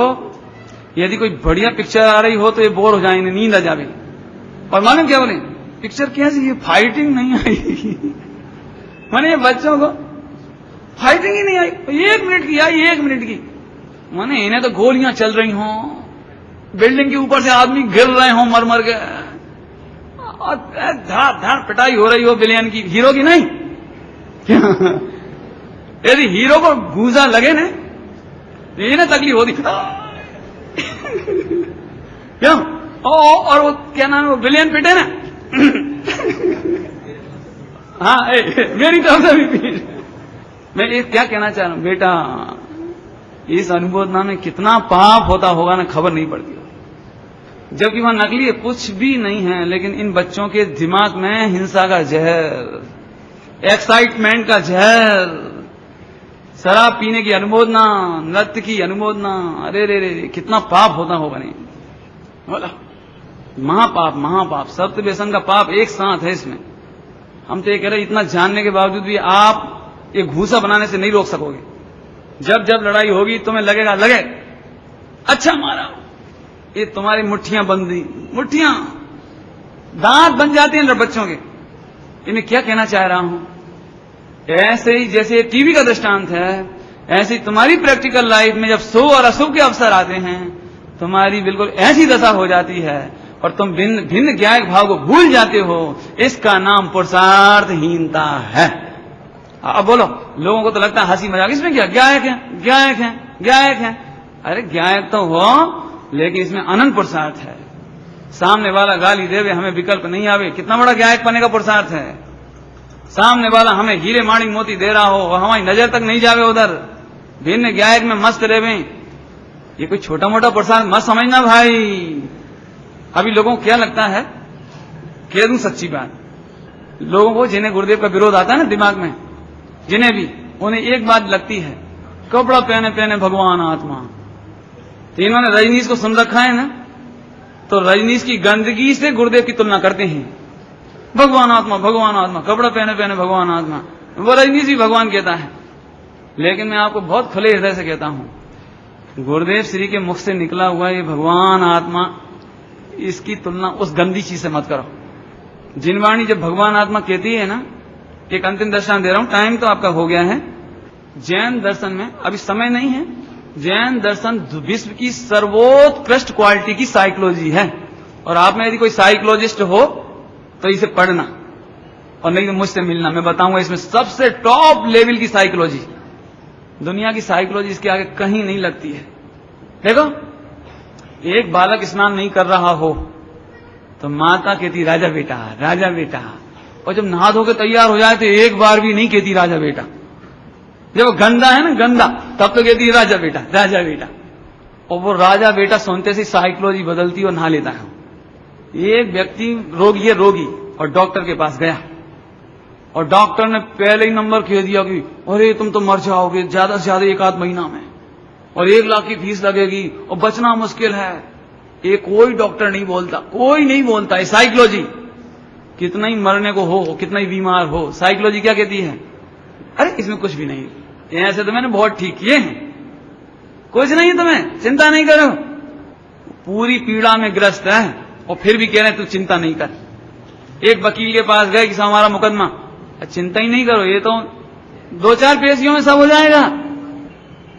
यदि कोई बढ़िया पिक्चर आ रही हो तो ये बोर हो जाएंगे, नींद आ जाए। और मालूम क्या बोले, पिक्चर कैसी है, फाइटिंग नहीं आई। माने ये बच्चों को फाइटिंग ही नहीं आई, 1 मिनट की आई, 1 मिनट की। माने इन्हें तो गोलियां चल रही हों, बिल्डिंग के ऊपर से आदमी गिर रहे हों मर मर के, और धार धार पिटाई हो रही हो विलेन की, हीरो की नहीं। यदि हीरो को गूंजा लगे ना, इन्हें तकलीफ होती। क्यों? और वो क्या नाम है, वो विलेन पिटे ना। हाँ, मेरी तरफ से भी। मैं ये क्या कहना चाह रहा हूं बेटा, इस अनुमोदना में कितना पाप होता होगा ना, खबर नहीं पड़ती। जबकि वहां नकली है, कुछ भी नहीं है, लेकिन इन बच्चों के दिमाग में हिंसा का जहर, एक्साइटमेंट का जहर, शराब पीने की अनुमोदना, नृत्य की अनुमोदना, अरे रे रे कितना पाप होता होगा। नहीं बोला, महापाप, महापाप, सत्य व्यसन का पाप एक साथ है इसमें। हम तो ये कह रहे, इतना जानने के बावजूद भी आप ये घूसा बनाने से नहीं रोक सकोगे। जब जब लड़ाई होगी तुम्हें लगेगा, लगे अच्छा मारा, ये तुम्हारी मुट्ठियां बंदी, मुट्ठियां दांत बन जाते हैं बच्चों के। इन्हें क्या कहना चाह रहा हूं, ऐसे ही जैसे टीवी का दृष्टांत है, ऐसे ही तुम्हारी प्रैक्टिकल लाइफ में जब शुभ और अशुभ के अवसर आते हैं, तुम्हारी बिल्कुल ऐसी दशा हो जाती है और तुम भिन्न भिन्न ज्ञायक भाव को भूल जाते हो। इसका नाम पुरुषार्थहीनता है। अब बोलो, लोगों को तो लगता है हंसी मजाक, इसमें क्या, गायक है, गायक है, गायक है। अरे गायक तो हो, लेकिन इसमें अनंत पुरुषार्थ है। सामने वाला गाली देवे, हमें विकल्प नहीं आवे, कितना बड़ा गायक बने का पुरुषार्थ है। सामने वाला हमें हीरे माणी मोती दे रहा हो, हमारी नजर तक नहीं जावे उधर, भिन्न गायक में मस्त रहे, ये कोई छोटा मोटा पुरुषार्थ मत समझना भाई। अभी लोगों को क्या लगता है, कह दूं सच्ची बात, लोगों को जिन्हें गुरुदेव का विरोध आता है ना दिमाग में, जिन्हें भी, उन्हें एक बात लगती है, कपड़ा पहने पहने भगवान आत्मा। तो इन्होंने रजनीश को सुन रखा है ना, तो रजनीश की गंदगी से गुरुदेव की तुलना करते हैं। भगवान आत्मा, भगवान आत्मा, कपड़ा पहने पहने भगवान आत्मा। वो रजनीश भी भगवान कहता है, लेकिन मैं आपको बहुत खुले हृदय से कहता हूं, गुरुदेव श्री के मुख से निकला हुआ ये भगवान आत्मा, इसकी तुलना उस गंदी चीज से मत करो। जिनवाणी जब भगवान आत्मा कहती है ना, एक अंतिम दर्शन दे रहा हूं, टाइम तो आपका हो गया है। जैन दर्शन में अभी समय नहीं है, जैन दर्शन विश्व की सर्वोत्कृष्ट क्वालिटी की साइकोलॉजी है, और आप में यदि कोई साइकोलॉजिस्ट हो तो इसे पढ़ना, और नहीं तो मुझसे मिलना, मैं बताऊंगा इसमें सबसे टॉप लेवल की साइकोलॉजी। दुनिया की साइकोलॉजी इसके आगे कहीं नहीं लगती है। देखो, एक बालक स्नान नहीं कर रहा हो तो माता कहती राजा बेटा, राजा बेटा, और जब नहा धो के तैयार हो जाए तो एक बार भी नहीं कहती राजा बेटा। जब वो गंदा है ना, गंदा, तब तो कहती राजा बेटा, राजा बेटा। और वो राजा बेटा सुनते से साइकोलॉजी बदलती और नहा लेता है। एक व्यक्ति रोगी है, रोगी, और डॉक्टर के पास गया, और डॉक्टर ने पहले ही नंबर कह दिया कि अरे तुम तो मर जाओगे ज्यादा से ज्यादा 1 आध महीना में, और 1 लाख की फीस लगेगी, और बचना मुश्किल है। ये कोई डॉक्टर नहीं बोलता, कोई नहीं बोलता है। साइकोलॉजी कितना ही मरने को हो, कितना ही बीमार हो, साइकोलॉजी क्या कहती है? अरे इसमें कुछ भी नहीं, ऐसे तो मैंने बहुत ठीक किए हैं, कुछ नहीं, तुम्हें चिंता नहीं करो। पूरी पीड़ा में ग्रस्त है और फिर भी कह रहे तू चिंता नहीं कर। एक वकील के पास गए कि हमारा मुकदमा, चिंता ही नहीं करो, ये तो 2-4 पेशियों में सब हो जाएगा,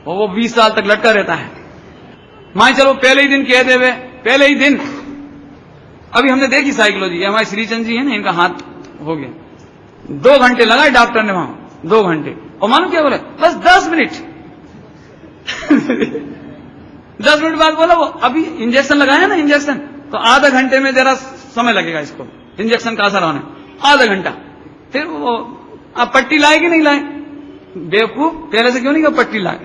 और वो 20 साल तक लटका रहता है। मान चलो पहले ही दिन कह देवे, पहले ही दिन। अभी हमने देखी साइकोलॉजी, हमारे श्रीचंद जी है ना, इनका हाथ हो गया, 2 घंटे लगाए डॉक्टर ने वहां, 2 घंटे, और मालूम क्या बोले? बस 10 मिनट 10 मिनट बाद बोला वो अभी इंजेक्शन लगाया ना, इंजेक्शन, तो आधा घंटे में जरा समय लगेगा इसको इंजेक्शन का असर होने, आधा घंटा। फिर वो आप पट्टी लाए कि नहीं लाए? बेवकूफ, पहले से क्यों नहीं कहा पट्टी लाए?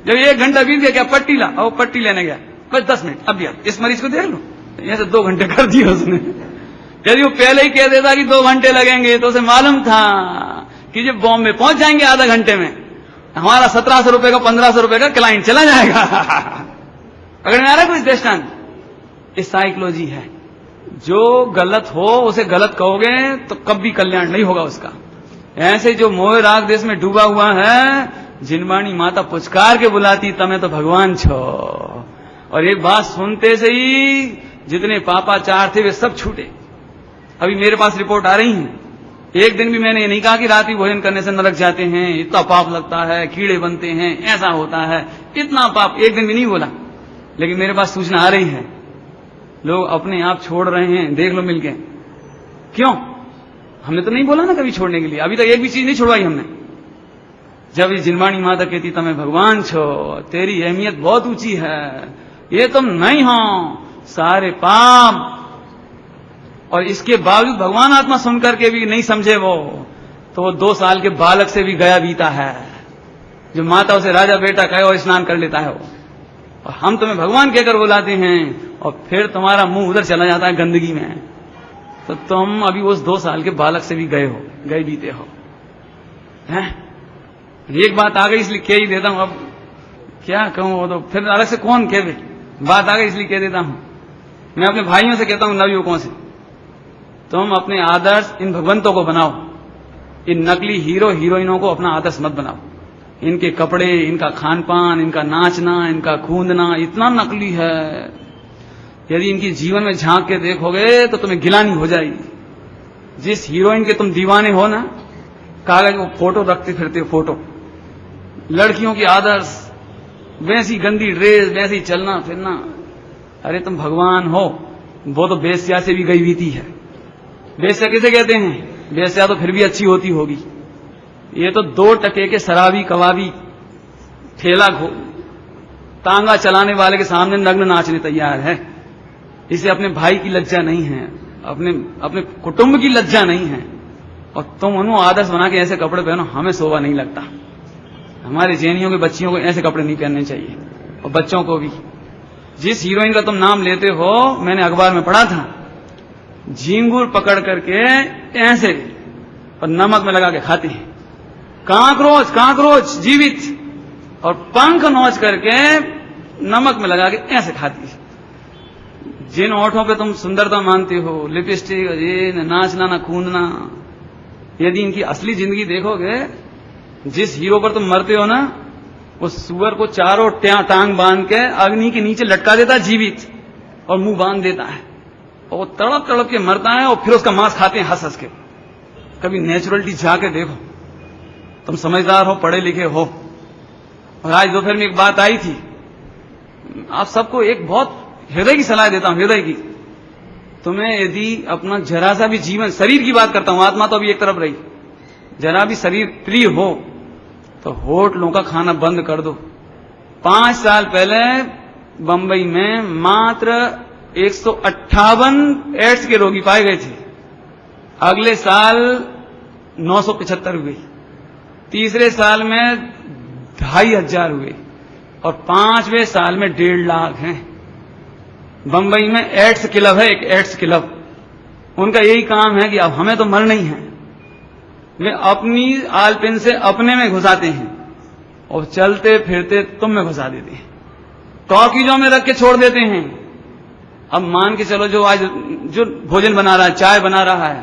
जब 1 घंटा बीत गया, क्या पट्टी ला, और पट्टी लेने गया, बस 10 मिनट, अब यार इस मरीज को देख लो, यहां से 2 घंटे कर दिया उसने। यदि वो पहले ही कह देता कि 2 घंटे लगेंगे, तो उसे मालूम था कि जब बॉम्बे पहुंच जाएंगे आधा घंटे में, हमारा 1700 रुपए का 1500 रुपए का क्लाइंट चला जाएगा। पकड़ में आ रहा है कोई दृष्टांत? ये साइकोलॉजी है। जो गलत हो उसे गलत कहोगे तो कभी कल्याण नहीं होगा उसका। ऐसे जो मोह राग देश में डूबा हुआ है, जिनवाणी माता पुचकार के बुलाती, तमें तो भगवान छो। और एक बात सुनते से ही जितने पापाचार थे वे सब छूटे। अभी मेरे पास रिपोर्ट आ रही है, एक दिन भी मैंने ये नहीं कहा कि रात्रि भोजन करने से नरक जाते हैं, इतना पाप लगता है, कीड़े बनते हैं, ऐसा होता है, इतना पाप, एक दिन भी नहीं बोला। लेकिन मेरे पास सूचना आ रही है, लोग अपने आप छोड़ रहे हैं, देख लो मिलके। क्यों? हमने तो नहीं बोला ना कभी छोड़ने के लिए, अभी तक एक भी चीज नहीं छुड़वाई हमने। जब ये जिनवाणी माता कहती तमें भगवान छो, तेरी अहमियत बहुत ऊंची है, ये तुम नहीं हो, सारे पाप, और इसके बावजूद भगवान आत्मा सुनकर के भी नहीं समझे वो, तो वो 2 साल के बालक से भी गया बीता है, जो माता उसे राजा बेटा कहे और स्नान कर लेता है वो। और हम तुम्हें भगवान कहकर बुलाते हैं, और फिर तुम्हारा मुंह उधर चला जाता है गंदगी में। तो तुम अभी उस 2 साल के बालक से भी गए हो, गए बीते हो। हैं? एक बात आ गई इसलिए कह ही देता हूं, अब क्या कहूं, वो तो फिर अलग से कौन कहे, बात आ गई इसलिए कह देता हूं। मैं अपने भाइयों से कहता हूं, नवयुवकों से, तुम अपने आदर्श इन भगवंतों को बनाओ, इन नकली हीरो हीरोइनों को अपना आदर्श मत बनाओ। इनके कपड़े, इनका खान पान, इनका नाचना, इनका कूदना इतना नकली है, यदि इनकी जीवन में झांक के देखोगे तो तुम्हें गिलानी हो जाएगी। जिस हीरोइन के तुम दीवाने हो ना, कागज वो फोटो रखते फिरते हो, फोटो, लड़कियों की आदर्श, वैसी गंदी ड्रेस, वैसी चलना फिरना। अरे तुम भगवान हो, वो तो बेस्या से भी गई बीती है। बेस्या किसे कहते हैं? बेस्या तो फिर भी अच्छी होती होगी, ये तो 2 टके के शराबी कबाबी ठेला तांगा चलाने वाले के सामने नग्न नाचने तैयार है। इसे अपने भाई की लज्जा नहीं है, अपने कुटुंब की लज्जा नहीं है, और तुम उन्होंने आदर्श बना के ऐसे कपड़े पहनो, हमें शोभा नहीं लगता। हमारे जैनियों के बच्चियों को ऐसे कपड़े नहीं पहनने चाहिए, और बच्चों को भी। जिस हीरोइन का तुम नाम लेते हो, मैंने अखबार में पढ़ा था, झींगुर पकड़ करके ऐसे और नमक में लगा के खाती है, कांकरोच जीवित, और पंख नोच करके नमक में लगा के ऐसे खाती है। जिन ओठों पे तुम सुंदरता मानते हो, लिपस्टिक, ये नाचना ना कूदना, यदि इनकी असली जिंदगी देखोगे, जिस हीरो पर तुम मरते हो ना, उस सुअर को चारों टांग बांध के अग्नि के नीचे लटका देता है जीवित, और मुंह बांध देता है, और वो तड़प तड़प के मरता है, और फिर उसका मांस खाते हैं हंस हंस के। कभी नेचुरलिटी जाके देखो, तुम समझदार हो, पढ़े लिखे हो। और आज दोपहर में एक बात आई थी, आप सबको एक बहुत हृदय की सलाह देता हूं, हृदय की। तुम्हें यदि अपना जरा सा भी जीवन, शरीर की बात करता हूं, आत्मा तो अभी एक तरफ रही, जरा भी शरीर प्रिय हो तो होटलों का खाना बंद कर दो। 5 साल पहले बंबई में मात्र 158 एड्स के रोगी पाए गए थे, अगले साल 975 हुए, तीसरे साल में 2500 हुए, और 5वें साल में 1.5 लाख हैं। बंबई में एड्स क्लब है, एक एड्स क्लब, उनका यही काम है कि अब हमें तो मरना ही है। वे अपनी आलपिन से अपने में घुसाते हैं और चलते फिरते तुम में घुसा देते हैं, टॉकीजों में रख के छोड़ देते हैं। अब मान के चलो, जो आज जो भोजन बना रहा है, चाय बना रहा है,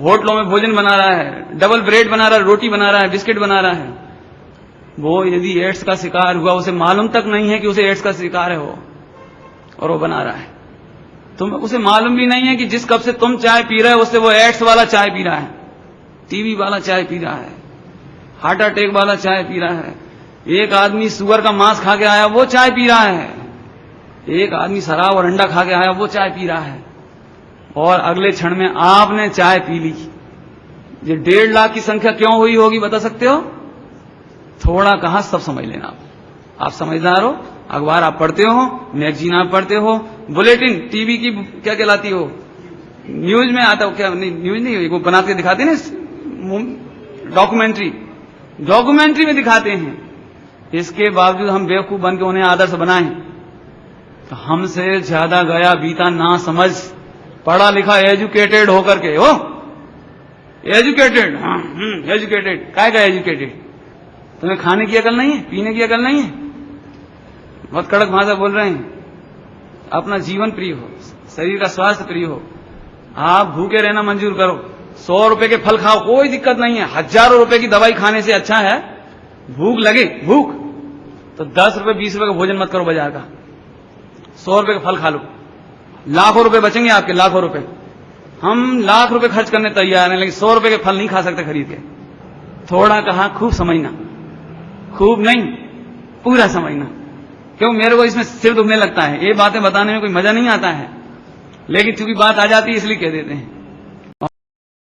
होटलों में भोजन बना रहा है, डबल ब्रेड बना रहा है, रोटी बना रहा है, बिस्किट बना रहा है, वो यदि एड्स का शिकार हुआ, उसे मालूम तक नहीं है कि उसे एड्स का शिकार है वो, और वो बना रहा है। तुम उसे मालूम भी नहीं है कि जिस कप से तुम चाय पी रहे हो उससे वो एड्स वाला चाय पी रहा है, टीबी वाला चाय पी रहा है, हार्ट अटैक वाला चाय पी रहा है। एक आदमी सुअर का मांस खा के आया, वो चाय पी रहा है। एक आदमी शराब और अंडा खा के आया, वो चाय पी रहा है, और अगले क्षण में आपने चाय पी ली। ये 1.5 लाख की संख्या क्यों हुई होगी, बता सकते हो? थोड़ा कहा, सब समझ लेना। आप समझदार हो, अखबार आप पढ़ते हो, मैगजीन आप पढ़ते हो, बुलेटिन टीवी की क्या कहलाती हो, न्यूज में आता हो, क्या नहीं, न्यूज नहीं, वो बना के दिखाते हैं ना, डॉक्यूमेंट्री में दिखाते हैं। इसके बावजूद हम बेवकूफ बन के उन्हें आदर्श बनाएं, तो हमसे ज्यादा गया बीता ना समझ, पढ़ा लिखा एजुकेटेड होकर के, हो एजुकेटेड, हाँ एजुकेटेड, काय का एजुकेटेड? तुम्हें खाने की अकल नहीं है, पीने की अकल नहीं है, बहुत कड़क भाषा बोल रहे हैं। अपना जीवन प्रिय हो, शरीर का स्वास्थ्य प्रिय हो, आप भूखे रहना मंजूर करो, 100 रुपए के फल खाओ, कोई दिक्कत नहीं है। हजारों रुपए की दवाई खाने से अच्छा है, भूख लगे, भूख तो 10 रुपए 20 रुपए का भोजन मत करो बाजार का, 100 रुपए का फल खा लो, लाखों रुपए बचेंगे आपके, लाखों रुपए। हम लाख रुपए खर्च करने तैयार हैं, लेकिन 100 रुपए के फल नहीं खा सकते खरीद के। थोड़ा कहा, खूब समझना, खूब नहीं पूरा समझना, क्यों मेरे को इसमें सिर दुखने लगता है, ये बातें बताने में कोई मजा नहीं आता है, लेकिन चूंकि बात आ जाती है इसलिए कह देते हैं।